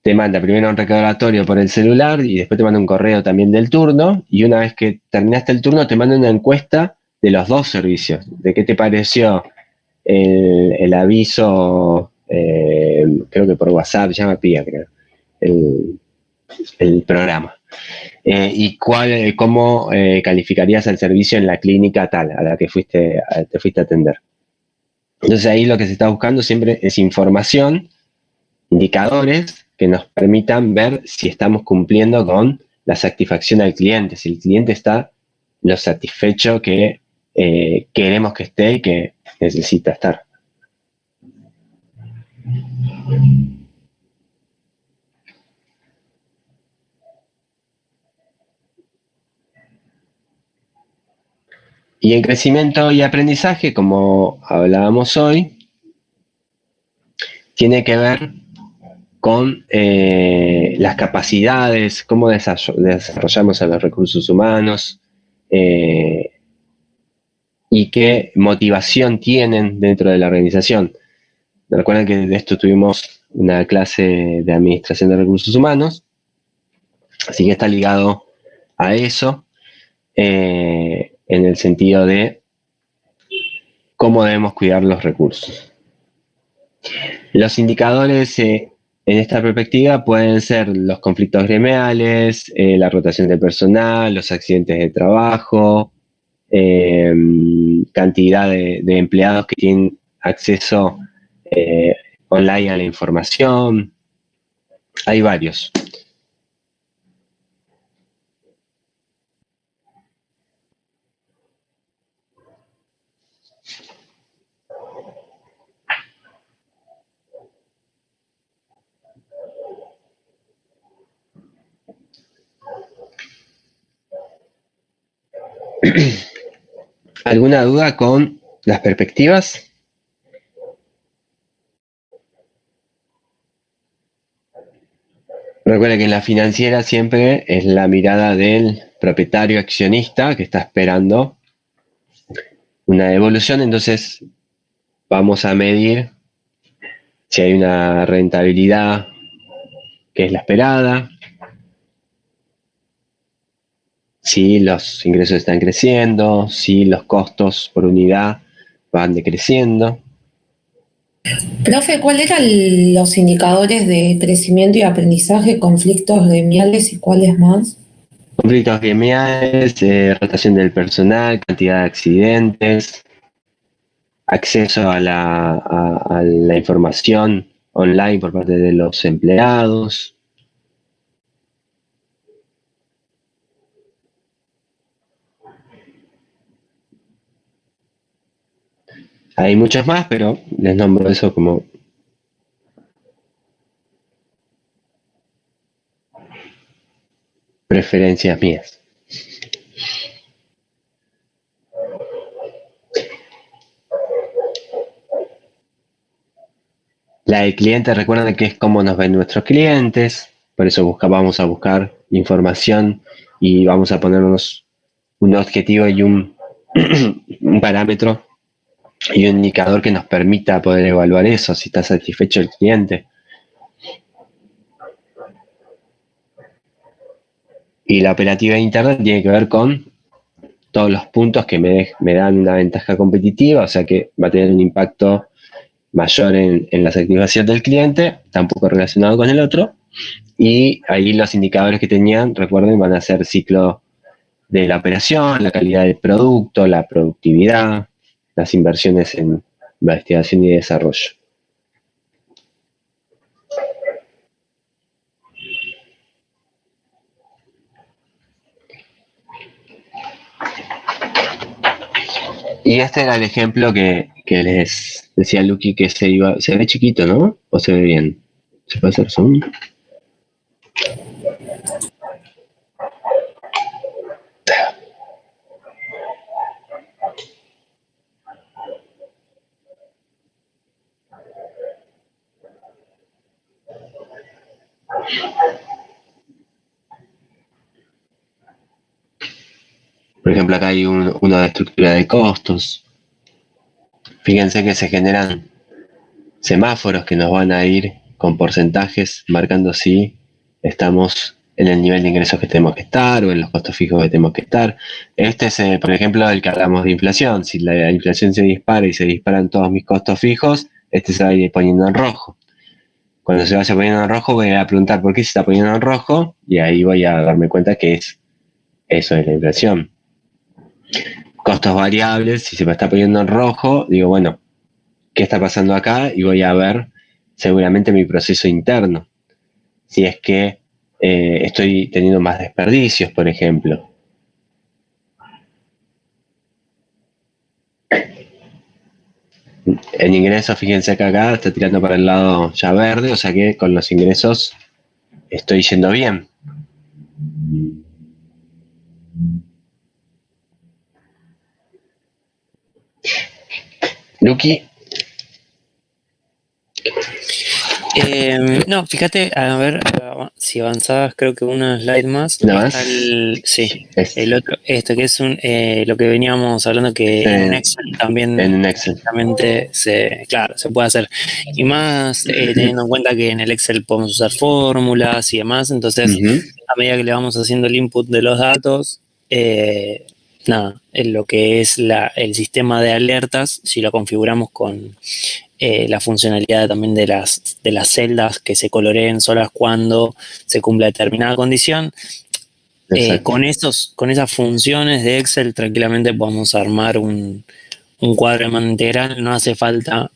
te manda primero un recordatorio por el celular y después te manda un correo también del turno, y una vez que terminaste el turno te manda una encuesta de los dos servicios, de qué te pareció el aviso, creo que por WhatsApp, llama Pía, creo, el programa. Y cómo calificarías el servicio en la clínica tal a la que te fuiste a atender. Entonces ahí lo que se está buscando siempre es información, indicadores que nos permitan ver si estamos cumpliendo con la satisfacción al cliente, si el cliente está lo satisfecho que queremos que esté y que necesita estar. Y en crecimiento y aprendizaje, como hablábamos hoy, tiene que ver con las capacidades, cómo desarrollamos a los recursos humanos y qué motivación tienen dentro de la organización. Recuerden que de esto tuvimos una clase de administración de recursos humanos, así que está ligado a eso en el sentido de cómo debemos cuidar los recursos. Los indicadores en esta perspectiva pueden ser los conflictos gremiales, la rotación de personal, los accidentes de trabajo, cantidad de empleados que tienen acceso online a la información. Hay varios. ¿Alguna duda con las perspectivas? Recuerda que en la financiera siempre es la mirada del propietario accionista que está esperando una devolución, entonces vamos a medir si hay una rentabilidad que es la esperada, si los ingresos están creciendo, si los costos por unidad van decreciendo. Profe, ¿cuáles eran los indicadores de crecimiento y aprendizaje, conflictos gremiales y cuáles más? Conflictos gremiales, rotación del personal, cantidad de accidentes, acceso a la información online por parte de los empleados. Hay muchos más, pero les nombro eso como preferencias mías. La del cliente, recuerden que es cómo nos ven nuestros clientes, por eso vamos a buscar información y vamos a ponernos un objetivo y un parámetro y un indicador que nos permita poder evaluar eso, si está satisfecho el cliente. Y la operativa interna tiene que ver con todos los puntos que me dan una ventaja competitiva, o sea que va a tener un impacto mayor en la satisfacción del cliente, tampoco relacionado con el otro. Y ahí los indicadores que tenían, recuerden, van a ser ciclo de la operación, la calidad del producto, la productividad, las inversiones en investigación y desarrollo. Y este era el ejemplo que les decía Lucky que se ve chiquito, ¿no? ¿O se ve bien? ¿Se puede hacer zoom? Por ejemplo, acá hay uno de estructura de costos. Fíjense que se generan semáforos que nos van a ir con porcentajes marcando si estamos en el nivel de ingresos que tenemos que estar o en los costos fijos que tenemos que estar. Este es, por ejemplo, el que hablamos de inflación. Si la inflación se dispara y se disparan todos mis costos fijos, este se va a ir poniendo en rojo. Cuando se vaya poniendo en rojo voy a preguntar por qué se está poniendo en rojo y ahí voy a darme cuenta que eso es la inflación. Costos variables, si se me está poniendo en rojo, digo, bueno, ¿qué está pasando acá? Y voy a ver seguramente mi proceso interno. Si es que estoy teniendo más desperdicios, por ejemplo. En ingresos, fíjense que acá está tirando para el lado ya verde, o sea que con los ingresos estoy yendo bien. Luqui. No, fíjate, a ver si avanzabas, creo que una slide más. ¿Nada más? Sí, Este. el otro, esto que es lo que veníamos hablando, que en Excel también En Excel. directamente claro, se puede hacer. Y más teniendo en cuenta que en el Excel podemos usar fórmulas y demás, entonces a medida que le vamos haciendo el input de los datos, nada, en lo que es el sistema de alertas, si lo configuramos con la funcionalidad también de las celdas que se coloreen solas cuando se cumpla determinada condición. Con esas funciones de Excel tranquilamente podemos armar un cuadro de manera integral. No hace falta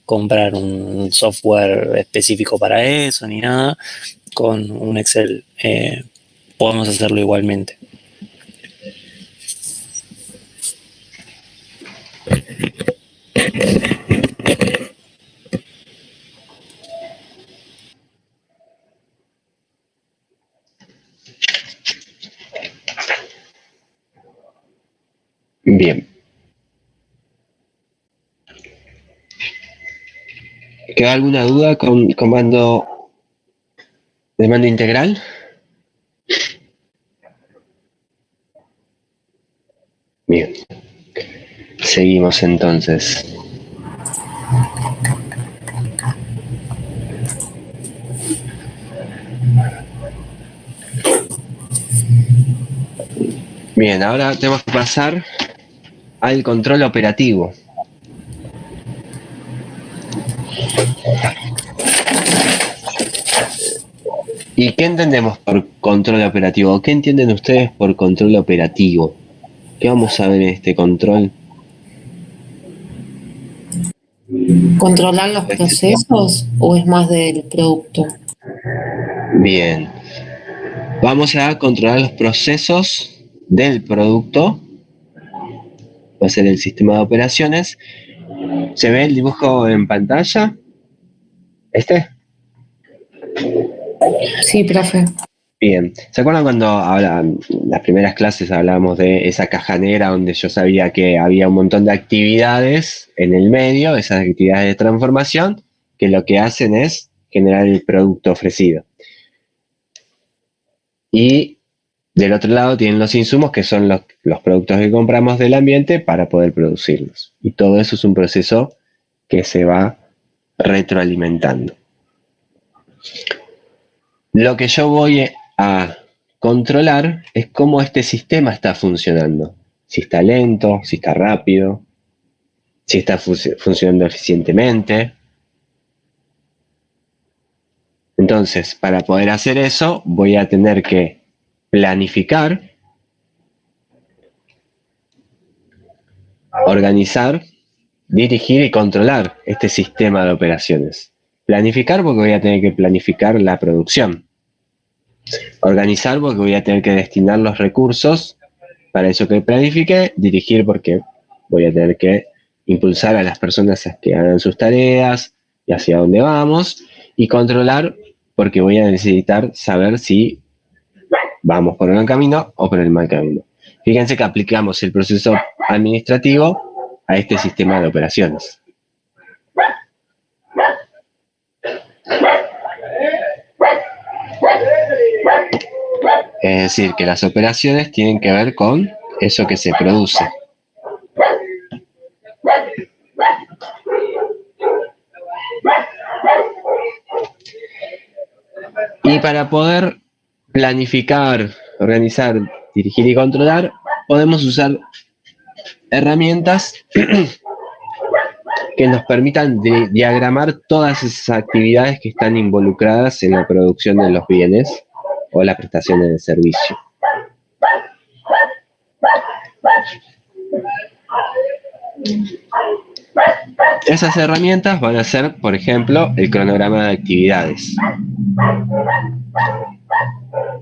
comprar un software específico para eso ni nada. Con un Excel podemos hacerlo igualmente. Bien. ¿Queda alguna duda con comando de mando integral? Bien. Seguimos entonces. Bien, ahora tenemos que pasar al control operativo. ¿Y qué entendemos por control operativo? ¿Qué entienden ustedes por control operativo? ¿Qué vamos a ver en este control? ¿Controlar los procesos o es más del producto? Bien. Vamos a controlar los procesos del producto. Va a ser el sistema de operaciones. ¿Se ve el dibujo en pantalla? ¿Este? Sí, profe. Bien. ¿Se acuerdan cuando en las primeras clases hablábamos de esa caja negra donde yo sabía que había un montón de actividades en el medio, esas actividades de transformación, que lo que hacen es generar el producto ofrecido? Y del otro lado tienen los insumos, que son los productos que compramos del ambiente para poder producirlos. Y todo eso es un proceso que se va retroalimentando. Lo que yo voy a controlar es cómo este sistema está funcionando. Si está lento, si está rápido, si está funcionando eficientemente. Entonces, para poder hacer eso, voy a tener que planificar, organizar, dirigir y controlar este sistema de operaciones. Planificar porque voy a tener que planificar la producción. Organizar porque voy a tener que destinar los recursos para eso que planifique. Dirigir porque voy a tener que impulsar a las personas a que hagan sus tareas y hacia dónde vamos. Y controlar porque voy a necesitar saber si vamos por el buen camino o por el mal camino. Fíjense que aplicamos el proceso administrativo a este sistema de operaciones. Es decir, que las operaciones tienen que ver con eso que se produce. Y para poder planificar, organizar, dirigir y controlar, podemos usar herramientas que nos permitan diagramar todas esas actividades que están involucradas en la producción de los bienes o la prestación del servicio. Esas herramientas van a ser, por ejemplo, el cronograma de actividades.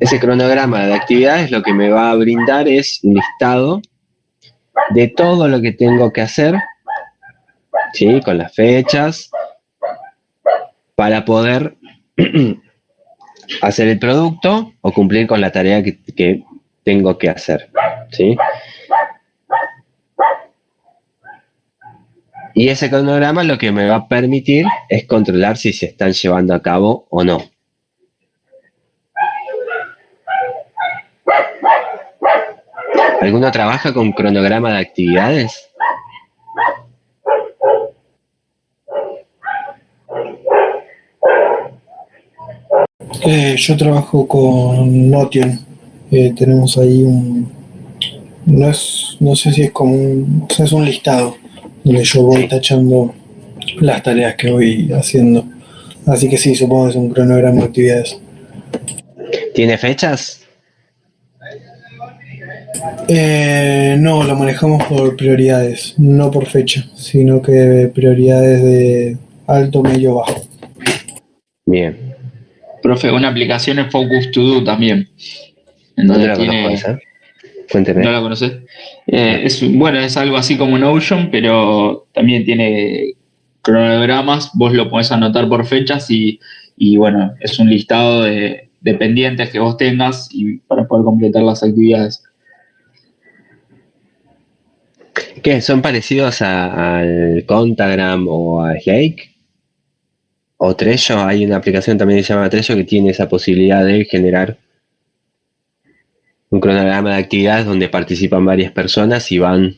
Ese cronograma de actividades lo que me va a brindar es un listado de todo lo que tengo que hacer ¿sí? Con las fechas, para poder hacer el producto o cumplir con la tarea que tengo que hacer, ¿sí? Y ese cronograma lo que me va a permitir es controlar si se están llevando a cabo o no. ¿Alguno trabaja con cronograma de actividades? Yo trabajo con Notion. Tenemos ahí no sé si es como o sea, es un listado donde yo voy tachando las tareas que voy haciendo. Así que sí, supongo que es un cronograma de actividades. ¿Tiene fechas? No, lo manejamos por prioridades, no por fecha, sino que prioridades de alto, medio, bajo. Bien. Profe, una aplicación es Focus To Do también. En No donde la conozco tiene, esa. Cuénteme. ¿no la conoces? Es algo así como Notion, pero también tiene cronogramas. Vos lo podés anotar por fechas y bueno, es un listado de pendientes que vos tengas y para poder completar las actividades. ¿Qué? ¿Son parecidos al Contagram o a Slake? ¿O Trello? Hay una aplicación también que se llama Trello que tiene esa posibilidad de generar un cronograma de actividades donde participan varias personas y van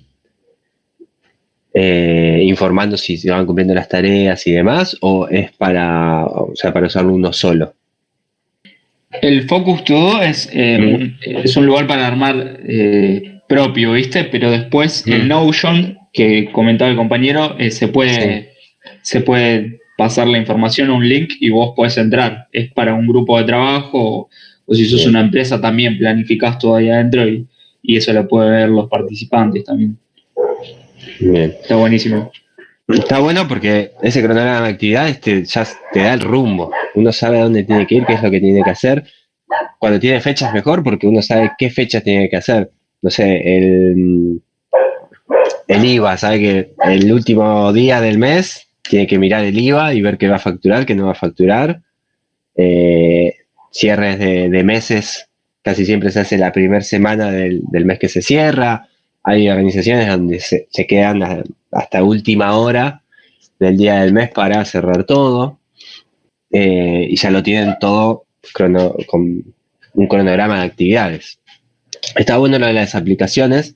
informando si se van cumpliendo las tareas y demás, o es para usarlo uno solo. El Focus To Do es un lugar para armar propio, ¿viste? Pero después el Notion, que comentaba el compañero, se puede pasar la información a un link y vos podés entrar. Es para un grupo de trabajo o si sos Bien. una empresa también planificás todo ahí adentro y eso lo pueden ver los participantes también. Bien. Está buenísimo. Está bueno porque ese cronograma de actividades ya te da el rumbo. Uno sabe a dónde tiene que ir, qué es lo que tiene que hacer. Cuando tiene fechas mejor porque uno sabe qué fechas tiene que hacer. No sé, el IVA, sabe que el último día del mes tiene que mirar el IVA y ver qué va a facturar, qué no va a facturar. Cierres de meses casi siempre se hace la primera semana del mes que se cierra. Hay organizaciones donde se quedan hasta última hora del día del mes para cerrar todo. Y ya lo tienen todo con un cronograma de actividades. Está bueno lo de las aplicaciones.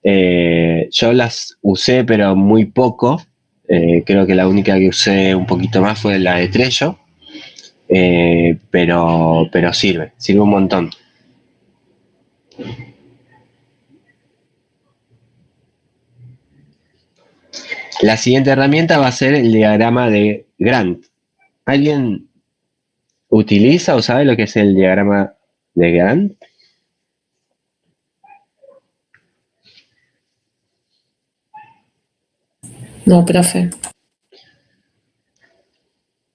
Yo las usé, pero muy poco. Creo que la única que usé un poquito más fue la de Trello. Pero sirve un montón. La siguiente herramienta va a ser el diagrama de Gantt. ¿Alguien utiliza o sabe lo que es el diagrama de Gantt? No, profe.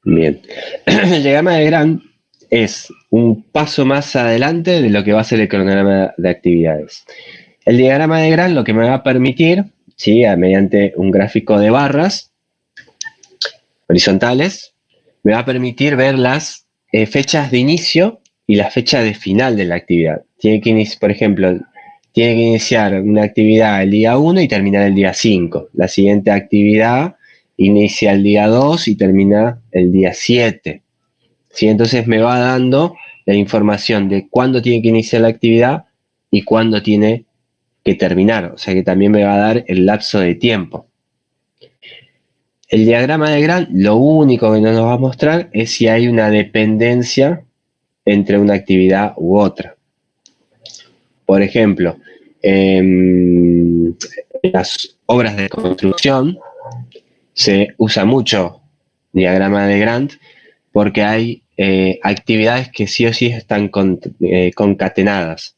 Bien. El diagrama de Gantt es un paso más adelante de lo que va a ser el cronograma de actividades. El diagrama de Gantt lo que me va a permitir, ¿sí? Mediante un gráfico de barras horizontales, me va a permitir ver las fechas de inicio y la fecha de final de la actividad. Por ejemplo, tiene que iniciar una actividad el día 1 y terminar el día 5. La siguiente actividad inicia el día 2 y termina el día 7. ¿Sí? Entonces me va dando la información de cuándo tiene que iniciar la actividad y cuándo tiene que terminar. O sea que también me va a dar el lapso de tiempo. El diagrama de Gantt lo único que no nos va a mostrar es si hay una dependencia entre una actividad u otra. Por ejemplo, en las obras de construcción se usa mucho diagrama de Gantt porque hay actividades que sí o sí están concatenadas.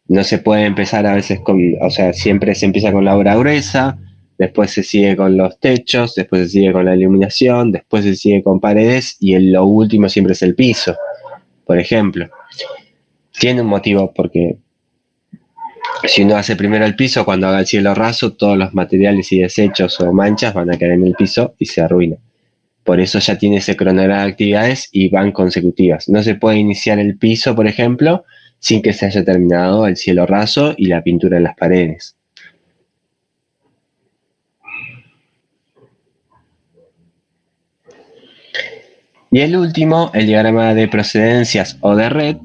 No se puede empezar a veces siempre se empieza con la obra gruesa, después se sigue con los techos, después se sigue con la iluminación, después se sigue con paredes y lo último siempre es el piso, por ejemplo. Tiene un motivo porque Si uno hace primero el piso, cuando haga el cielo raso, todos los materiales y desechos o manchas van a caer en el piso y se arruina. Por eso ya tiene ese cronograma de actividades y van consecutivas. No se puede iniciar el piso, por ejemplo, sin que se haya terminado el cielo raso y la pintura en las paredes. Y el último, el diagrama de procedencias o de red,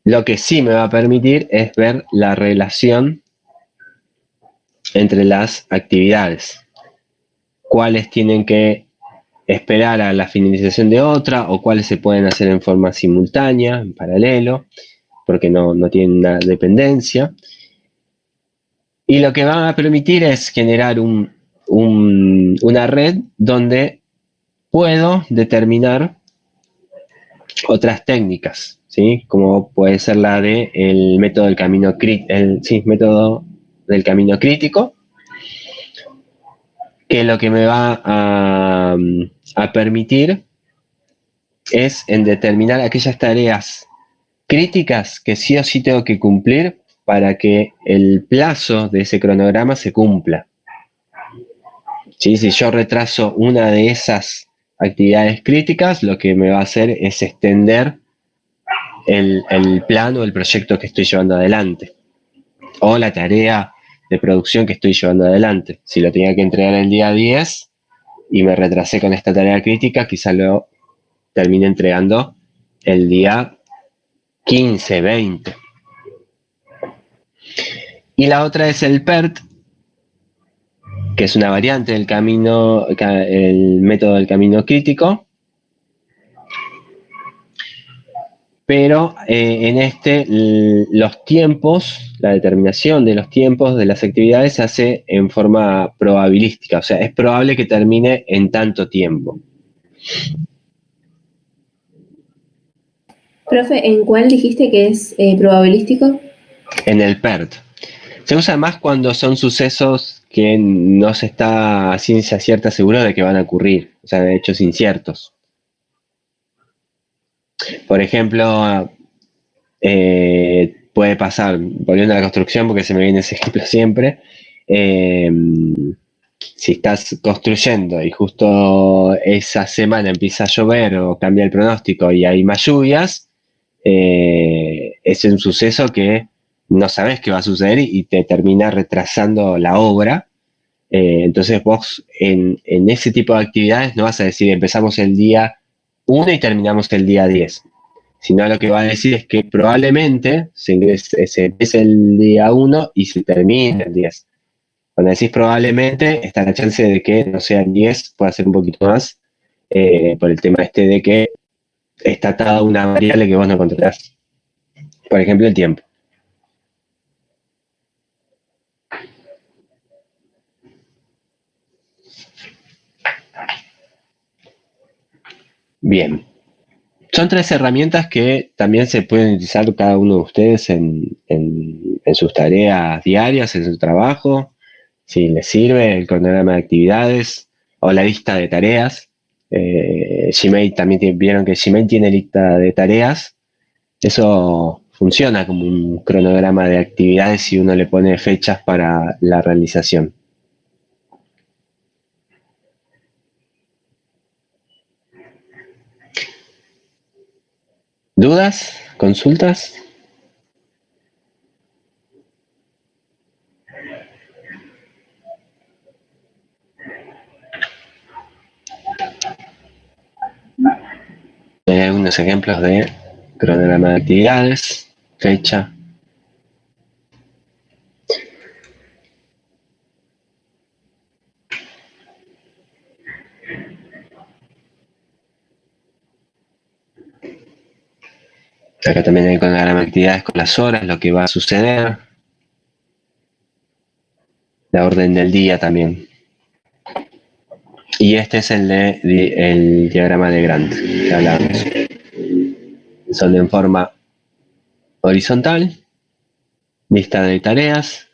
lo que sí me va a permitir es ver la relación entre las actividades. Cuáles tienen que esperar a la finalización de otra o cuáles se pueden hacer en forma simultánea, en paralelo, porque no tienen una dependencia. Y lo que van a permitir es generar una red donde puedo determinar otras técnicas, ¿sí? Como puede ser la del método del camino método del camino crítico, que lo que me va a permitir es en determinar aquellas tareas críticas que sí o sí tengo que cumplir para que el plazo de ese cronograma se cumpla. ¿Sí? Si yo retraso una de esas actividades críticas, lo que me va a hacer es extender el plan o el proyecto que estoy llevando adelante, o la tarea de producción que estoy llevando adelante. Si lo tenía que entregar el día 10 y me retrasé con esta tarea crítica, quizá lo termine entregando el día 15, 20. Y la otra es el PERT, que es una variante del camino, el método del camino crítico, pero en este los tiempos, la determinación de los tiempos de las actividades se hace en forma probabilística, o sea, es probable que termine en tanto tiempo. Profe, ¿en cuál dijiste que es probabilístico? En el PERT. Se usa más cuando son sucesos que no se está a ciencia cierta seguro de que van a ocurrir, o sea, de hechos inciertos. Por ejemplo, puede pasar, volviendo a la construcción, porque se me viene ese ejemplo siempre, si estás construyendo y justo esa semana empieza a llover o cambia el pronóstico y hay más lluvias, es un suceso que no sabes qué va a suceder y te termina retrasando la obra. Entonces vos en ese tipo de actividades no vas a decir empezamos el día 1 y terminamos el día 10, sino lo que va a decir es que probablemente se empiece el día 1 y se termine el 10. Cuando decís probablemente, está la chance de que no sea el 10, pueda ser un poquito más, por el tema este de que está atada a una variable que vos no controlás. Por ejemplo, el tiempo. Bien. Son 3 herramientas que también se pueden utilizar cada uno de ustedes en sus tareas diarias, en su trabajo. Si les sirve el cronograma de actividades o la lista de tareas. Gmail también vieron que Gmail tiene lista de tareas. Eso funciona como un cronograma de actividades si uno le pone fechas para la realización. ¿Dudas? ¿Consultas? Hay algunos ejemplos de cronograma de actividades, fecha. Acá también hay cronograma de actividades con las horas, lo que va a suceder. La orden del día también. Y este es el diagrama de Gantt que hablábamos. Son en forma horizontal, lista de tareas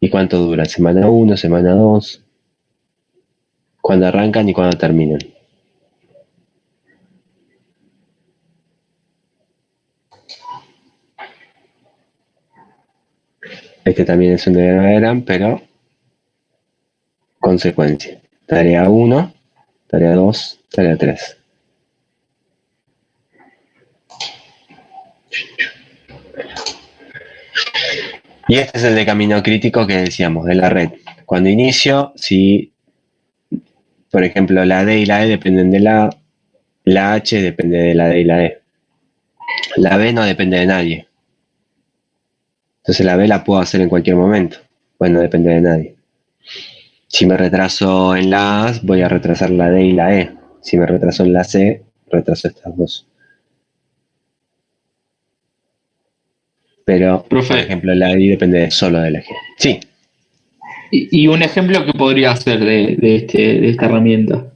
y cuánto dura, semana 1, semana 2, cuándo arrancan y cuándo terminan. Este también es un diagrama, pero consecuencia. Tarea 1, tarea 2, tarea 3. Y este es el de camino crítico que decíamos, de la red. Cuando inicio, si, por ejemplo, la D y la E dependen de la H depende de la D y la E. La B no depende de nadie. Entonces la B la puedo hacer en cualquier momento. Pues no depende de nadie. Si me retraso en la A, voy a retrasar la D y la E. Si me retraso en la C, retraso estas dos. Pero, por Profe, ejemplo, la I depende solo de la G. Sí. y un ejemplo que podría ser de esta herramienta. Lo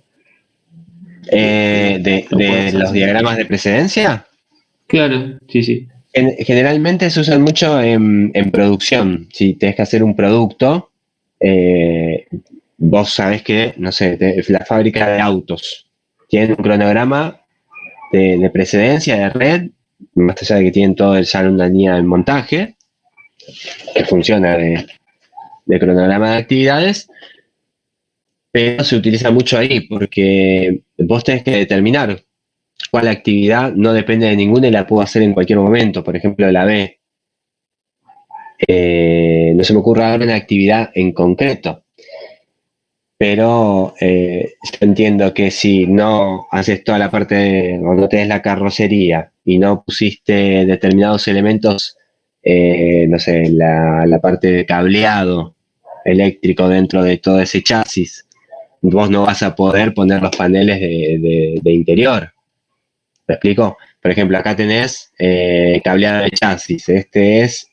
puedo De hacer. los diagramas de precedencia, Claro, sí. generalmente se usan mucho en producción. Si tenés que hacer un producto, vos sabés que, no sé, la fábrica de autos tiene un cronograma de precedencia, de red, más allá de que tienen todo ya una línea de montaje, que funciona de cronograma de actividades, pero se utiliza mucho ahí porque vos tenés que determinar cuál actividad no depende de ninguna y la puedo hacer en cualquier momento. Por ejemplo, la B. No se me ocurre ahora una actividad en concreto, pero yo entiendo que si no haces toda la parte, o no tenés la carrocería y no pusiste determinados elementos, no sé, la parte de cableado eléctrico dentro de todo ese chasis, vos no vas a poder poner los paneles de interior. ¿Me explico? Por ejemplo, acá tenés cableado de chasis. Este es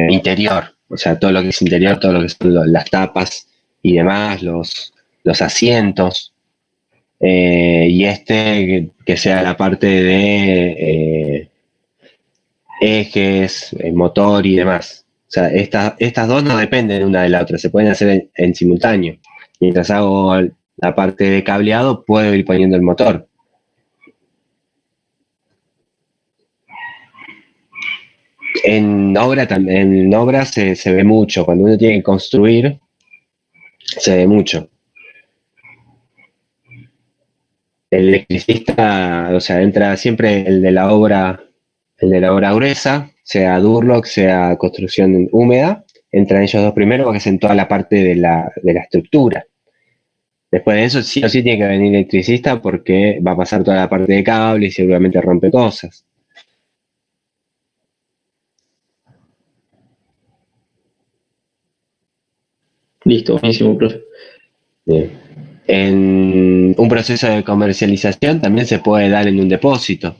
interior. O sea, todo lo que es interior, todo lo que son las tapas y demás, los asientos. Y este que sea la parte de ejes, motor y demás. O sea, estas dos no dependen una de la otra, se pueden hacer en simultáneo. Mientras hago la parte de cableado, puedo ir poniendo el motor. En obra se ve mucho, cuando uno tiene que construir, se ve mucho. El electricista, o sea, entra siempre el de la obra gruesa, sea Durlock, sea construcción húmeda, entran ellos dos primero porque hacen toda la parte de la estructura. Después de eso, sí o sí tiene que venir el electricista porque va a pasar toda la parte de cable y seguramente rompe cosas. Listo, buenísimo, profe. Bien. En un proceso de comercialización también se puede dar en un depósito.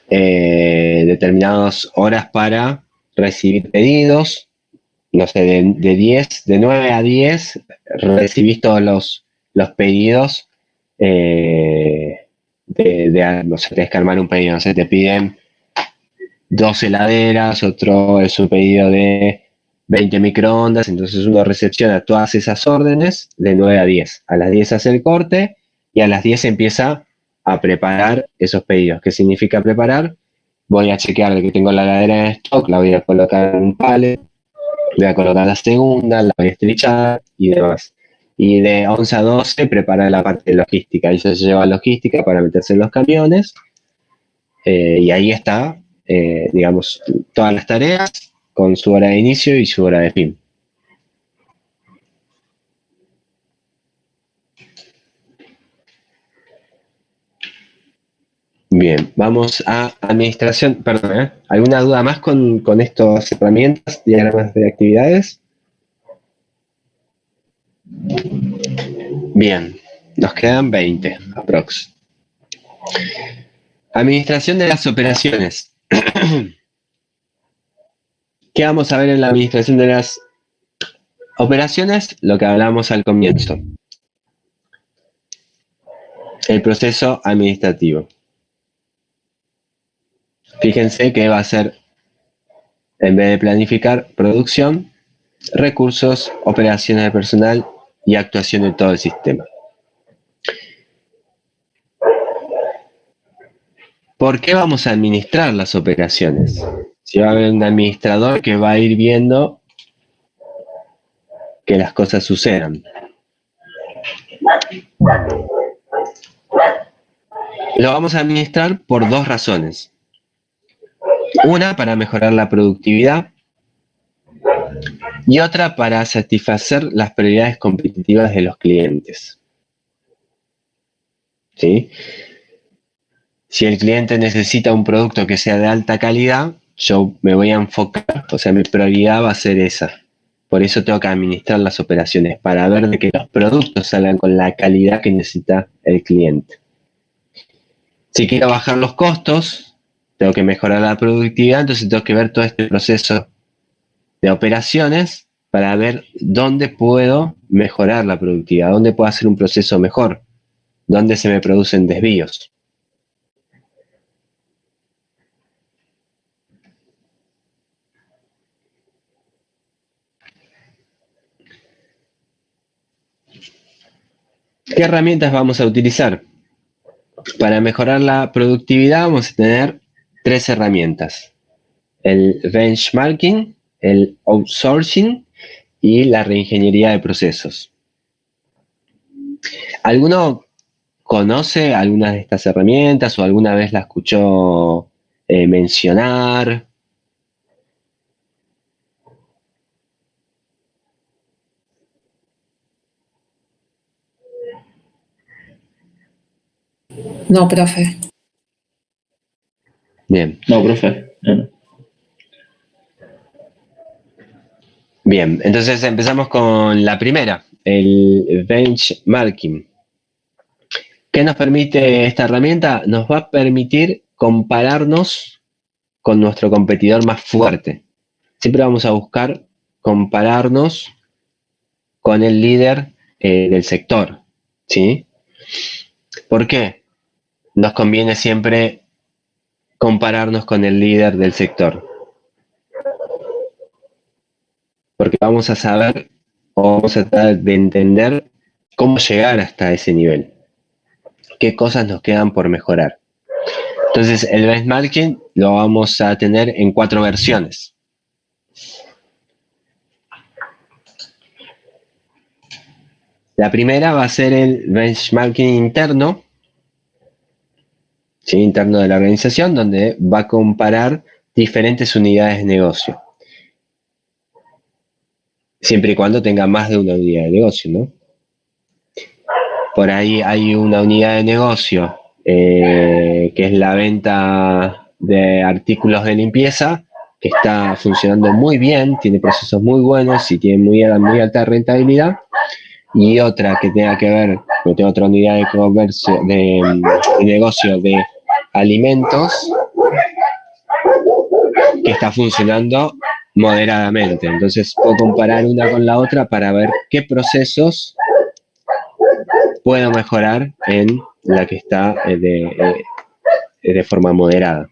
Determinadas horas para recibir pedidos, no sé, de 10, de 9 a 10, recibís todos los pedidos no sé, tenés que armar un pedido, no sé, te piden 2 heladeras, otro es un pedido de 20 microondas, entonces uno recepciona todas esas órdenes de 9 a 10. A las 10 hace el corte y a las 10 empieza a preparar esos pedidos. ¿Qué significa preparar? Voy a chequear de que tengo la heladera en stock, la voy a colocar en un pallet, voy a colocar la segunda, la voy a estrechar y demás. Y de 11 a 12 prepara la parte de logística. Ahí se lleva logística para meterse en los camiones. Y ahí está, digamos, todas las tareas con su hora de inicio y su hora de fin. Bien, vamos a administración. Perdón, ¿eh? ¿Alguna duda más con estas herramientas, diagramas de actividades? Bien, nos quedan 20 aprox. Administración de las operaciones. ¿Qué vamos a ver en la administración de las operaciones? Lo que hablamos al comienzo. El proceso administrativo. Fíjense que va a ser, en vez de planificar, producción, recursos, operaciones de personal y actuación de todo el sistema. ¿por qué vamos a administrar las operaciones? Si va a haber un administrador que va a ir viendo que las cosas sucedan. Lo vamos a administrar por dos razones. Una, para mejorar la productividad, y otra, para satisfacer las prioridades competitivas de los clientes. ¿Sí? Si el cliente necesita un producto que sea de alta calidad, yo me voy a enfocar, o sea, mi prioridad va a ser esa. Por eso tengo que administrar las operaciones, para ver de que los productos salgan con la calidad que necesita el cliente. Si quiero bajar los costos, tengo que mejorar la productividad, entonces tengo que ver todo este proceso de operaciones para ver dónde puedo mejorar la productividad, dónde puedo hacer un proceso mejor, dónde se me producen desvíos. ¿Qué herramientas vamos a utilizar? Para mejorar la productividad vamos a tener tres herramientas: el benchmarking, el outsourcing y la reingeniería de procesos. ¿Alguno conoce alguna de estas herramientas o alguna vez la escuchó mencionar? No, profe. Bien. No, profe. No. Bien, entonces empezamos con la primera, el benchmarking. ¿Qué nos permite esta herramienta? Nos va a permitir compararnos con nuestro competidor más fuerte. Siempre vamos a buscar compararnos con el líder del sector, ¿sí? ¿Por qué nos conviene siempre compararnos con el líder del sector? Porque vamos a saber o vamos a tratar de entender cómo llegar hasta ese nivel. Qué cosas nos quedan por mejorar. Entonces, el benchmarking lo vamos a tener en 4 versiones. La primera va a ser el benchmarking interno, ¿sí? Interno de la organización, donde va a comparar diferentes unidades de negocio. Siempre y cuando tenga más de una unidad de negocio, ¿no? Por ahí hay una unidad de negocio que es la venta de artículos de limpieza, que está funcionando muy bien, tiene procesos muy buenos y tiene muy alta rentabilidad. Y otra que tenga que ver, porque tengo otra unidad de comercio, de negocio de alimentos, que está funcionando moderadamente. Entonces puedo comparar una con la otra para ver qué procesos puedo mejorar en la que está de forma moderada.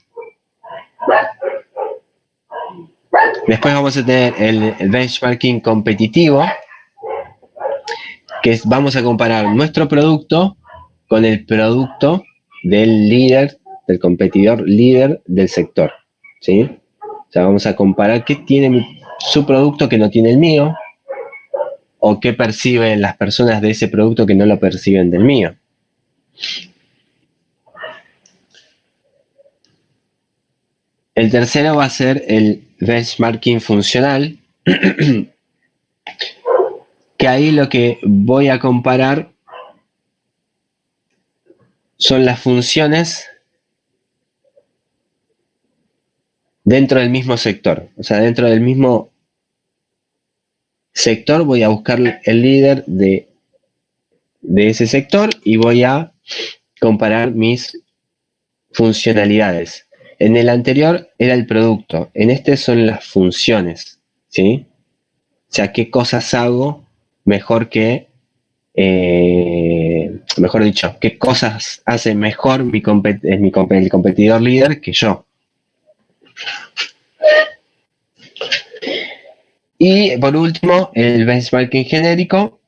Después vamos a tener el benchmarking competitivo, que vamos a comparar nuestro producto con el producto del líder, del competidor líder del sector, ¿sí? O sea, vamos a comparar qué tiene su producto que no tiene el mío, o qué perciben las personas de ese producto que no lo perciben del mío. El tercero va a ser el benchmarking funcional, que ahí lo que voy a comparar son las funciones dentro del mismo sector. O sea, dentro del mismo sector voy a buscar el líder de ese sector y voy a comparar mis funcionalidades. En el anterior era el producto, en este son las funciones, ¿sí? O sea, qué cosas hago mejor que, mejor dicho, qué cosas hace mejor el competidor líder que yo. Y por último, el benchmarking genérico,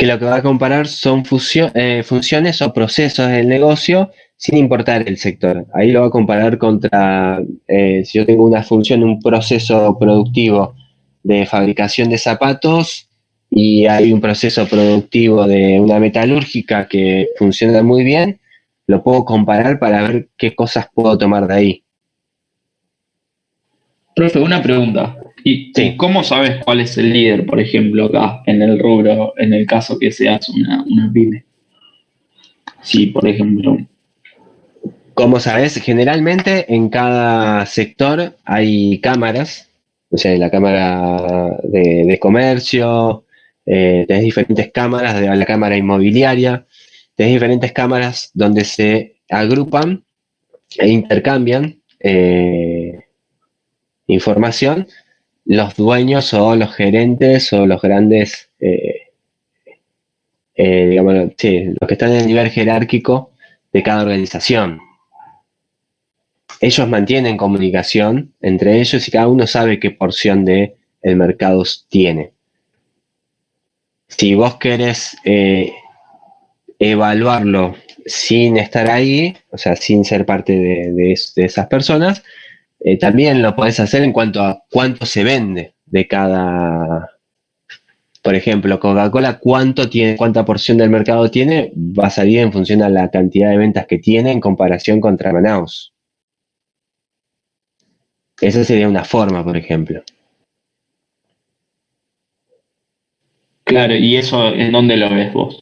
que lo que va a comparar son funciones o procesos del negocio sin importar el sector. Ahí lo va a comparar contra, si yo tengo una función, un proceso productivo de fabricación de zapatos y hay un proceso productivo de una metalúrgica que funciona muy bien, lo puedo comparar para ver qué cosas puedo tomar de ahí. Profe, una pregunta. ¿Y Sí. cómo sabes cuál es el líder, por ejemplo, acá en el rubro, en el caso que seas una pyme? Sí, por ejemplo. Como sabes, generalmente en cada sector hay cámaras, o sea, en la cámara de comercio, tenés diferentes cámaras, de la cámara inmobiliaria, tenés diferentes cámaras donde se agrupan e intercambian información los dueños o los gerentes o los grandes, digamos, sí, los que están en el nivel jerárquico de cada organización. Ellos mantienen comunicación entre ellos y cada uno sabe qué porción de el mercado tiene. Si vos querés evaluarlo sin estar ahí, o sea, sin ser parte de esas personas, también lo podés hacer en cuanto a cuánto se vende de cada. Por ejemplo, Coca-Cola, cuánta porción del mercado tiene, va a salir en función a la cantidad de ventas que tiene en comparación contra Manaus. Esa sería una forma, por ejemplo. Claro, ¿y eso en dónde lo ves vos?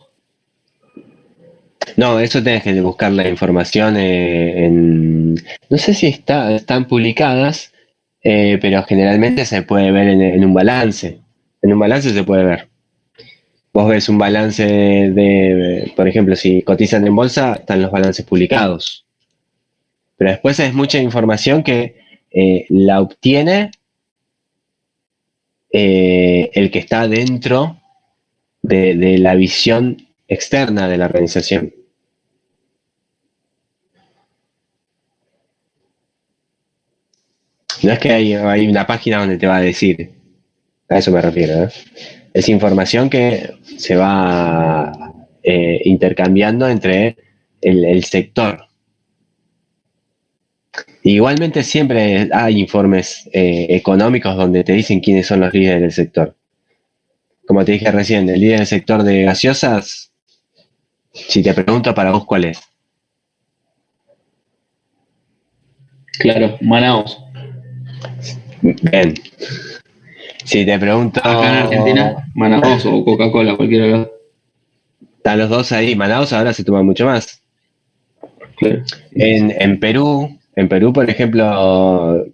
No, eso tenés que buscar la información no sé si están publicadas, pero generalmente se puede ver en un balance. En un balance se puede ver. Vos ves un balance por ejemplo, si cotizan en bolsa, están los balances publicados. Pero después es mucha información que la obtiene el que está dentro de la visión externa de la organización. No es que hay una página donde te va a decir, a eso me refiero, ¿eh? Es información que se va intercambiando entre el sector. Igualmente siempre hay informes económicos donde te dicen quiénes son los líderes del sector. Como te dije recién, el líder del sector de gaseosas, si te pregunto para vos cuál es. Claro, Manaus. Bien. Si te pregunto... Acá en Argentina, Manaus o Coca-Cola, cualquiera de los dos. Están los dos ahí. Manaus ahora se toma mucho más. Claro. En Perú, por ejemplo,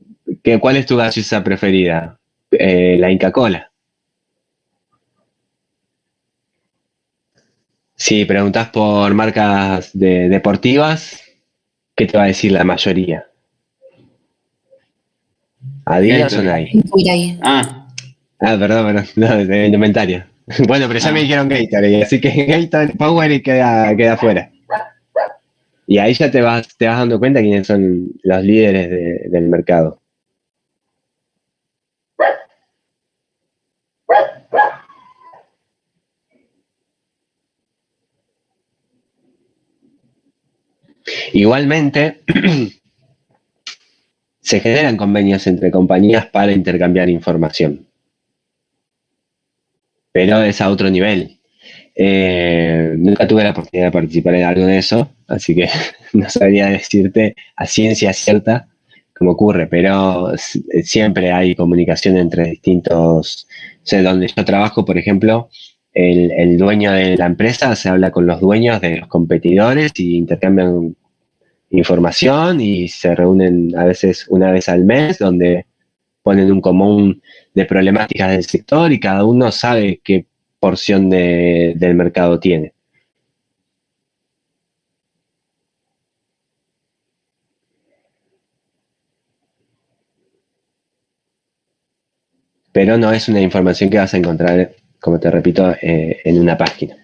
¿cuál es tu gaseosa preferida? La Inca Kola. Si preguntas por marcas deportivas, ¿qué te va a decir la mayoría? ¿Adidas o Nike? Perdón, no, de indumentaria. Bueno, pero ya me dijeron Gatorade, así que Gatorade Power queda fuera. Y ahí ya te vas dando cuenta quiénes son los líderes del mercado. Igualmente, se generan convenios entre compañías para intercambiar información. Pero es a otro nivel. Nunca tuve la oportunidad de participar en algo de eso, así que no sabría decirte a ciencia cierta cómo ocurre, pero siempre hay comunicación entre distintos. O sea, donde yo trabajo, por ejemplo, el dueño de la empresa se habla con los dueños de los competidores y intercambian información y se reúnen a veces una vez al mes donde ponen un común de problemáticas del sector y cada uno sabe qué porción del mercado tiene. Pero no es una información que vas a encontrar, como te repito, en una página.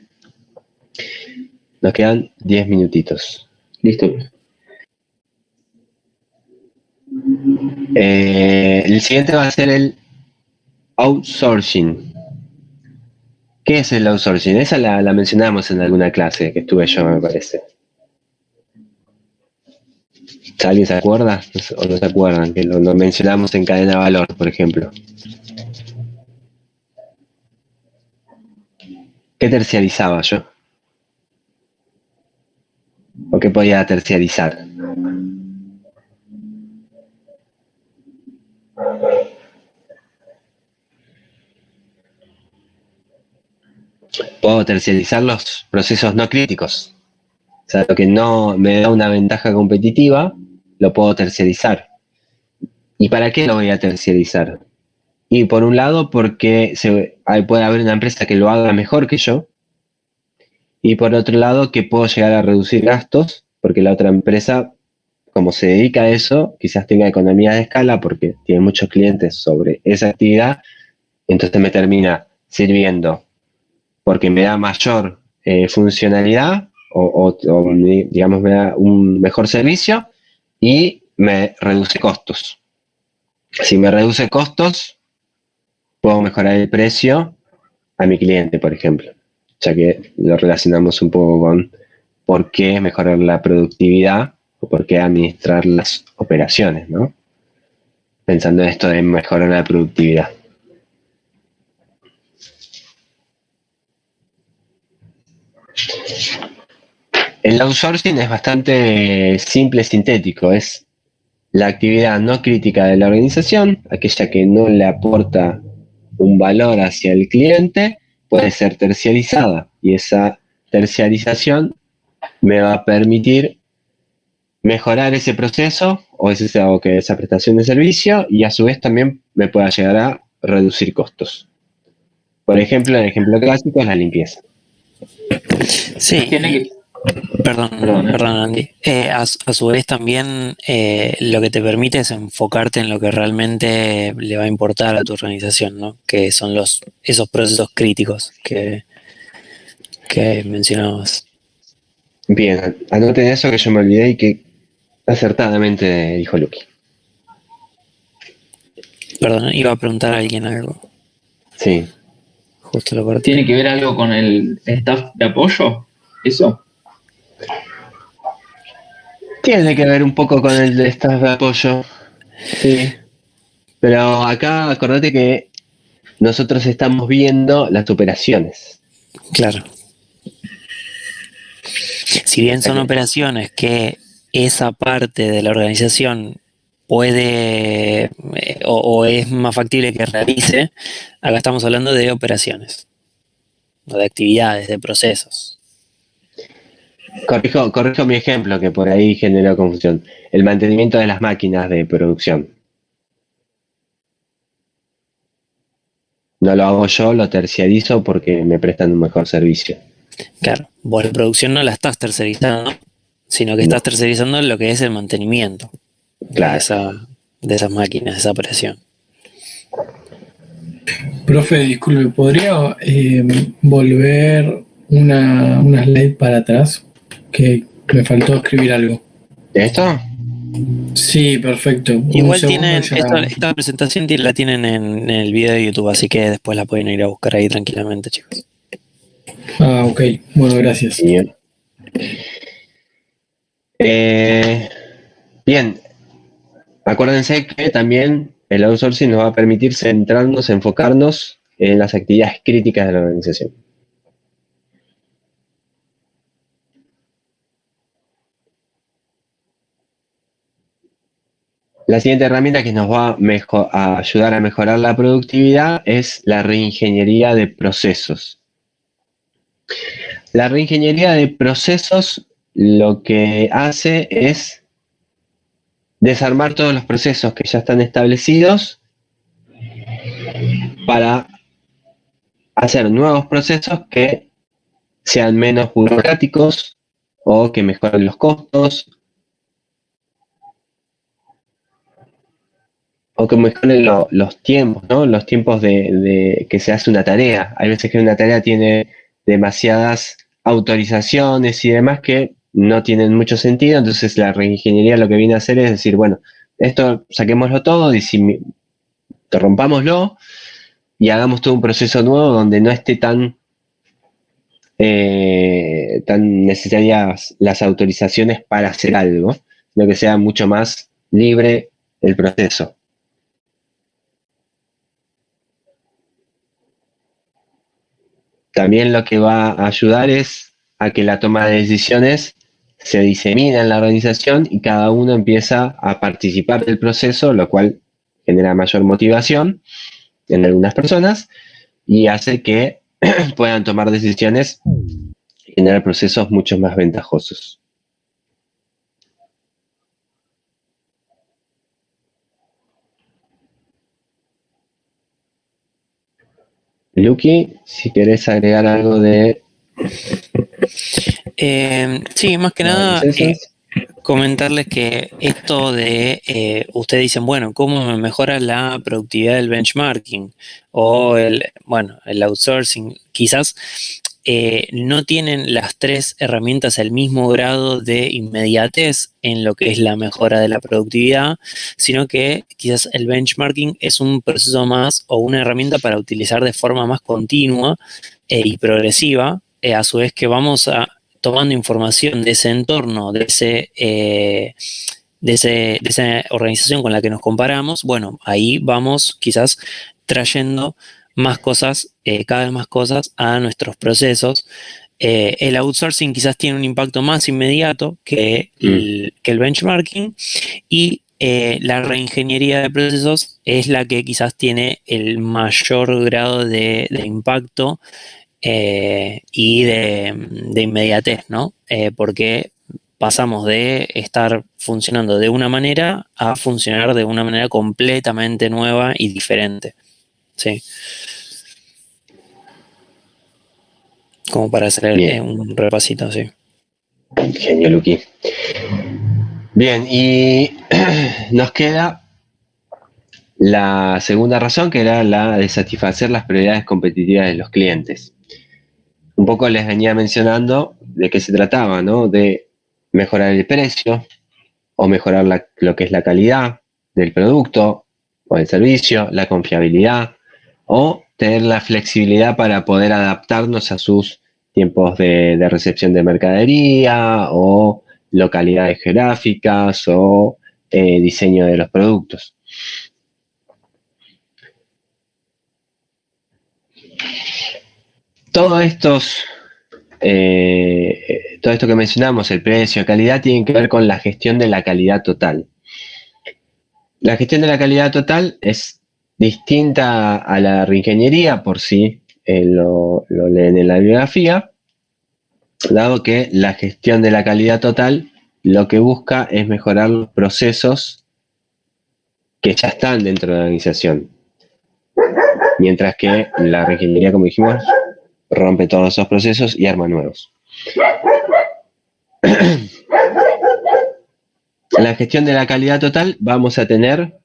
Nos quedan 10 minutitos. Listo. El siguiente va a ser el outsourcing. ¿Qué es el outsourcing? Esa la mencionamos en alguna clase que estuve yo, me parece. ¿Alguien se acuerda o no se acuerdan? Que lo mencionamos en cadena de valor, por ejemplo. ¿Qué terciarizaba yo? ¿O qué podía terciarizar? Puedo terciarizar los procesos no críticos. O sea, lo que no me da una ventaja competitiva, lo puedo terciarizar. ¿Y para qué lo voy a terciarizar? Y por un lado, porque puede haber una empresa que lo haga mejor que yo. Y por otro lado, que puedo llegar a reducir gastos, porque la otra empresa, como se dedica a eso, quizás tenga economía de escala porque tiene muchos clientes sobre esa actividad, entonces me termina sirviendo porque me da mayor funcionalidad digamos, me da un mejor servicio y me reduce costos. Si me reduce costos, puedo mejorar el precio a mi cliente, por ejemplo, ya que lo relacionamos un poco con por qué mejorar la productividad o por qué administrar las operaciones, ¿no? Pensando en esto de mejorar la productividad. El outsourcing es bastante simple, sintético, es la actividad no crítica de la organización, aquella que no le aporta un valor hacia el cliente, puede ser terciarizada y esa terciarización me va a permitir mejorar ese proceso o esa prestación de servicio y a su vez también me pueda llegar a reducir costos. Por ejemplo, el ejemplo clásico es la limpieza. Sí, perdón, Andy. A su vez también lo que te permite es enfocarte en lo que realmente le va a importar a tu organización, ¿no? Que son esos procesos críticos que mencionabas. Bien, anoten eso que yo me olvidé y que acertadamente dijo Lucky. Perdón, iba a preguntar a alguien algo. Sí. Justo lo corté. ¿Tiene que ver algo con el staff de apoyo? ¿Eso? Tiene que ver un poco con el staff de apoyo. Sí. Pero acá acordate que nosotros estamos viendo las operaciones. Claro. Si bien son operaciones que esa parte de la organización puede o es más factible que realice, acá estamos hablando de operaciones, o de actividades, de procesos. Corrijo mi ejemplo, que por ahí generó confusión. El mantenimiento de las máquinas de producción. No lo hago yo, lo terciarizo porque me prestan un mejor servicio. Claro, vos la producción no la estás tercerizando, sino que estás tercerizando lo que es el mantenimiento de esas máquinas, de esa operación. Profe, disculpe, ¿podría volver una slide para atrás? Que me faltó escribir algo. ¿Esto? Sí, perfecto. Igual tienen, esta presentación la tienen en el video de YouTube, así que después la pueden ir a buscar ahí tranquilamente, chicos. Ah, ok. Bueno, gracias. Bien. Bien. Acuérdense que también el outsourcing nos va a permitir centrarnos, enfocarnos en las actividades críticas de la organización. La siguiente herramienta que nos va a ayudar a mejorar la productividad es la reingeniería de procesos. La reingeniería de procesos lo que hace es desarmar todos los procesos que ya están establecidos para hacer nuevos procesos que sean menos burocráticos o que mejoren los costos o que mejoren los tiempos, ¿no? Los tiempos de que se hace una tarea. Hay veces que una tarea tiene demasiadas autorizaciones y demás que no tienen mucho sentido, entonces la reingeniería lo que viene a hacer es decir, bueno, esto saquémoslo todo, rompámoslo y hagamos todo un proceso nuevo donde no esté tan tan necesarias las autorizaciones para hacer algo, sino que sea mucho más libre el proceso. También lo que va a ayudar es a que la toma de decisiones se disemina en la organización y cada uno empieza a participar del proceso, lo cual genera mayor motivación en algunas personas y hace que puedan tomar decisiones y generar procesos mucho más ventajosos. Luqui, si querés agregar algo de... Sí, más que nada, procesos. comentarles que esto de, ustedes dicen, bueno, ¿cómo me mejora la productividad del benchmarking? O el outsourcing, quizás no tienen las tres herramientas el mismo grado de inmediatez en lo que es la mejora de la productividad, sino que quizás el benchmarking es un proceso más o una herramienta para utilizar de forma más continua y progresiva, a su vez que vamos tomando información de ese entorno, de esa organización con la que nos comparamos, bueno, ahí vamos quizás trayendo más cosas, cada vez más cosas a nuestros procesos. El outsourcing quizás tiene un impacto más inmediato que el benchmarking y la reingeniería de procesos es la que quizás tiene el mayor grado de impacto y de inmediatez, ¿no? Porque pasamos de estar funcionando de una manera a funcionar de una manera completamente nueva y diferente. Sí. Como para hacer un repasito, sí. Genio, Luqui. Bien, y nos queda la segunda razón, que era la de satisfacer las prioridades competitivas de los clientes. Un poco les venía mencionando de qué se trataba, ¿no? De mejorar el precio o mejorar lo que es la calidad del producto o del servicio, la confiabilidad o tener la flexibilidad para poder adaptarnos a sus tiempos de recepción de mercadería o localidades geográficas o diseño de los productos. Todo esto que mencionamos, el precio, la calidad, tienen que ver con la gestión de la calidad total. La gestión de la calidad total es distinta a la reingeniería, por si lo leen en la bibliografía, dado que la gestión de la calidad total lo que busca es mejorar los procesos que ya están dentro de la organización. Mientras que la reingeniería, como dijimos, rompe todos esos procesos y arma nuevos. En la gestión de la calidad total vamos a tener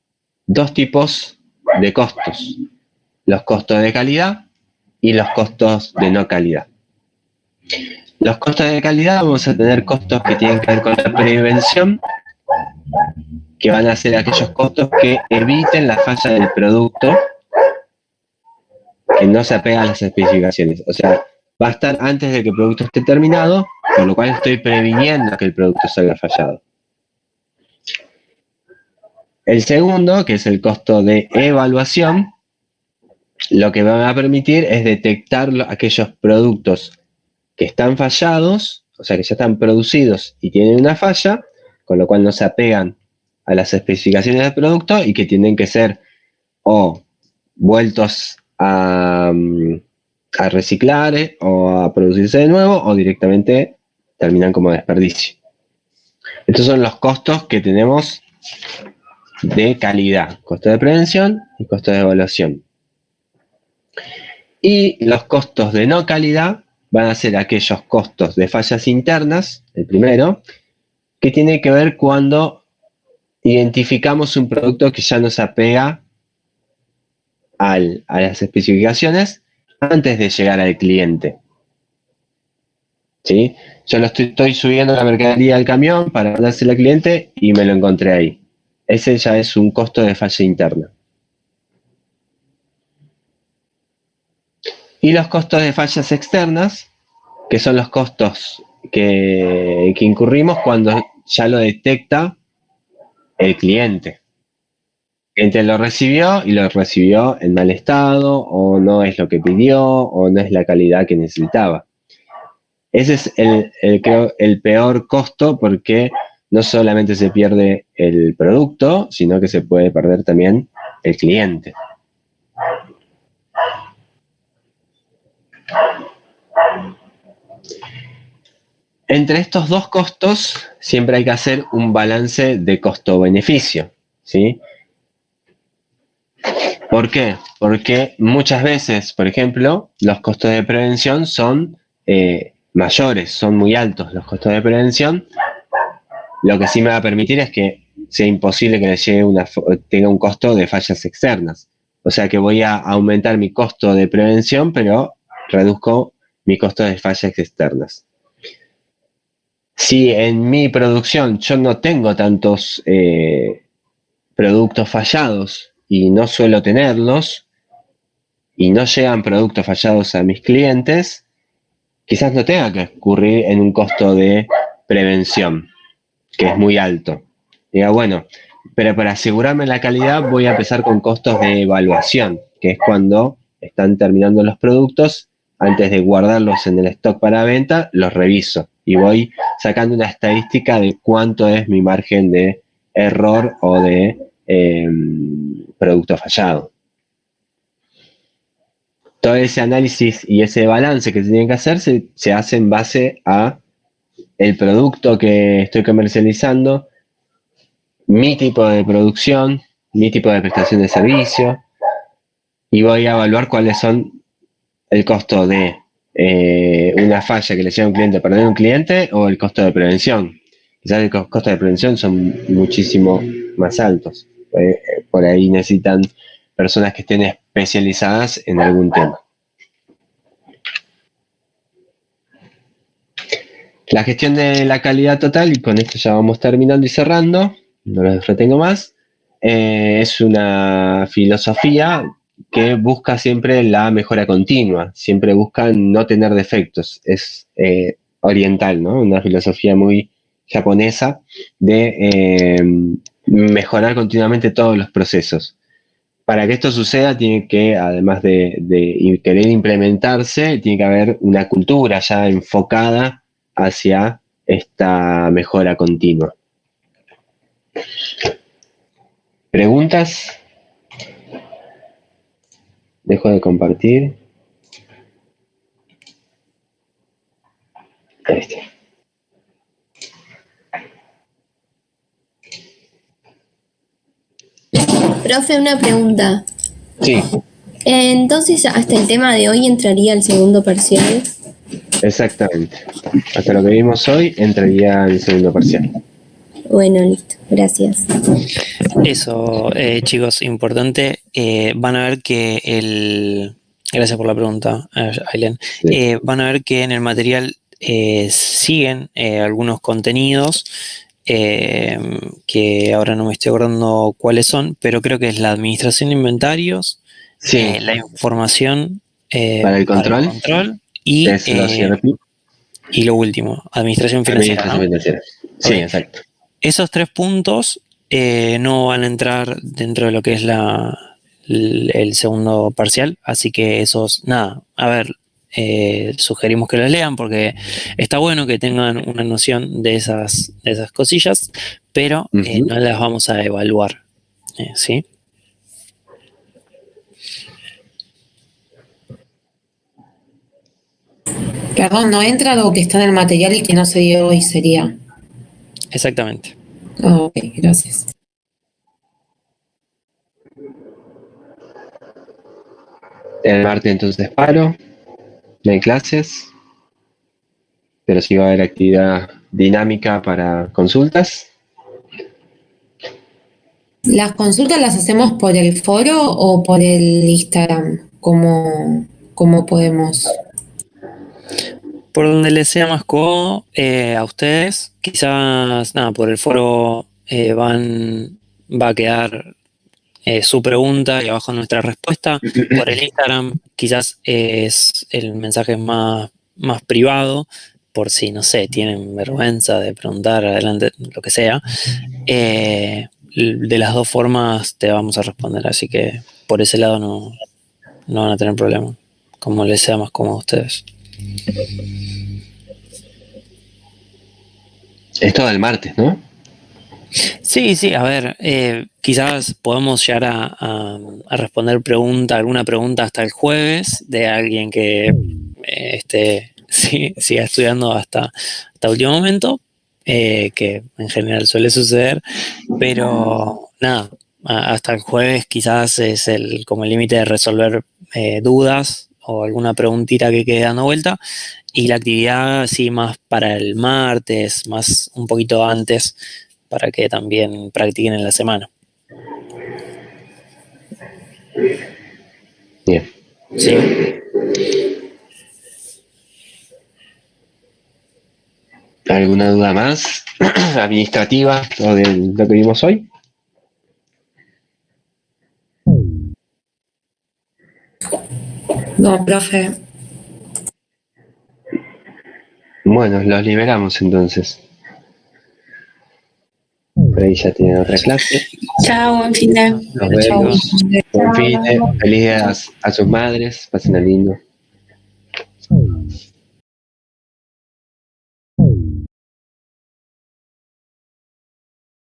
dos tipos de costos: los costos de calidad y los costos de no calidad. Los costos de calidad vamos a tener costos que tienen que ver con la prevención, que van a ser aquellos costos que eviten la falla del producto que no se apega a las especificaciones. O sea, va a estar antes de que el producto esté terminado, por lo cual estoy previniendo que el producto salga fallado. El segundo, que es el costo de evaluación, lo que va a permitir es detectar aquellos productos que están fallados, o sea, que ya están producidos y tienen una falla, con lo cual no se apegan a las especificaciones del producto y que tienen que ser o vueltos a reciclar o a producirse de nuevo, o directamente terminan como desperdicio. Estos son los costos que tenemos de calidad: costo de prevención y costo de evaluación. Y los costos de no calidad van a ser aquellos costos de fallas internas, el primero, que tiene que ver cuando identificamos un producto que ya no se apega a las especificaciones antes de llegar al cliente. ¿Sí? Yo estoy subiendo la mercadería al camión para mandársela al cliente y me lo encontré ahí. Ese ya es un costo de falla interna. Y los costos de fallas externas que son los costos que incurrimos cuando ya lo detecta el cliente. El cliente lo recibió y lo recibió en mal estado, o no es lo que pidió, o no es la calidad que necesitaba. Ese es creo, el peor costo, porque no solamente se pierde el producto, sino que se puede perder también el cliente. Entre estos dos costos siempre hay que hacer un balance de costo-beneficio, ¿sí? ¿Por qué? Porque muchas veces, por ejemplo, los costos de prevención son mayores, son muy altos los costos de prevención. Lo que sí me va a permitir es que sea imposible que le llegue tenga un costo de fallas externas. O sea que voy a aumentar mi costo de prevención, pero reduzco mi costo de fallas externas. Si en mi producción yo no tengo tantos productos fallados y no suelo tenerlos, y no llegan productos fallados a mis clientes, quizás no tenga que incurrir en un costo de prevención, que es muy alto. Diga, bueno, pero para asegurarme la calidad voy a empezar con costos de evaluación, que es cuando están terminando los productos, antes de guardarlos en el stock para venta, los reviso y voy sacando una estadística de cuánto es mi margen de error o de producto fallado. Todo ese análisis y ese balance que se tiene que hacer se hace en base a el producto que estoy comercializando, mi tipo de producción, mi tipo de prestación de servicio, y voy a evaluar cuáles son el costo de una falla que le llega a un cliente, perder un cliente, o el costo de prevención. Quizás los costos de prevención son muchísimo más altos. Por ahí necesitan personas que estén especializadas en algún tema. La gestión de la calidad total, y con esto ya vamos terminando y cerrando, no los retengo más, es una filosofía que busca siempre la mejora continua, siempre busca no tener defectos, es oriental, ¿no? Una filosofía muy japonesa de mejorar continuamente todos los procesos. Para que esto suceda, tiene que, además de querer implementarse, tiene que haber una cultura ya enfocada hacia esta mejora continua. ¿Preguntas? Dejo de compartir. Ahí está. Profe, una pregunta. Sí, Entonces, hasta el tema de hoy entraría el segundo parcial. exactamente. Hasta lo que vimos hoy entraría el segundo parcial. Bueno, listo. Gracias. Eso, chicos, importante. Van a ver que Gracias por la pregunta, Aileen. Sí. Van a ver que en el material siguen algunos contenidos que ahora no me estoy acordando cuáles son, pero creo que es la administración de inventarios, Sí. la información Para el control, y, es los CRP. y lo último, administración financiera. Administración financiera. Sí, Ok. exacto. Esos 3 puntos no van a entrar dentro de lo que es el segundo parcial, así que esos, nada, a ver, sugerimos que los lean porque está bueno que tengan una noción de esas cosillas, pero no las vamos a evaluar, ¿sí? Perdón, no entra lo que está en el material y que no se dio hoy, sería. Exactamente. Ok, gracias. El martes entonces paro, no hay clases, pero sí va a haber actividad dinámica para consultas. ¿Las consultas las hacemos por el foro o por el Instagram? ¿Cómo podemos? Por donde les sea más cómodo a ustedes, quizás, nada, por el foro va a quedar su pregunta y abajo nuestra respuesta. Por el Instagram quizás es el mensaje más más privado, por si, no sé, tienen vergüenza de preguntar adelante, lo que sea. De las dos formas te vamos a responder, así que por ese lado no van a tener problema, como les sea más cómodo a ustedes. Es todo el martes, ¿no? Sí, a ver, quizás podemos llegar a responder alguna pregunta hasta el jueves de alguien que siga estudiando hasta último momento, que en general suele suceder, pero nada, hasta el jueves quizás es como el límite de resolver dudas o alguna preguntita que quede dando vuelta, y la actividad sí más para el martes, más un poquito antes, para que también practiquen en la semana. Bien. Sí. ¿Alguna duda más administrativa o de lo que vimos hoy? No, profe. Bueno, los liberamos entonces. Por ahí ya tienen otra clase. Chao, buen fin de. Nos vemos. Buen fin de, feliz día a sus madres. Pasen lindo.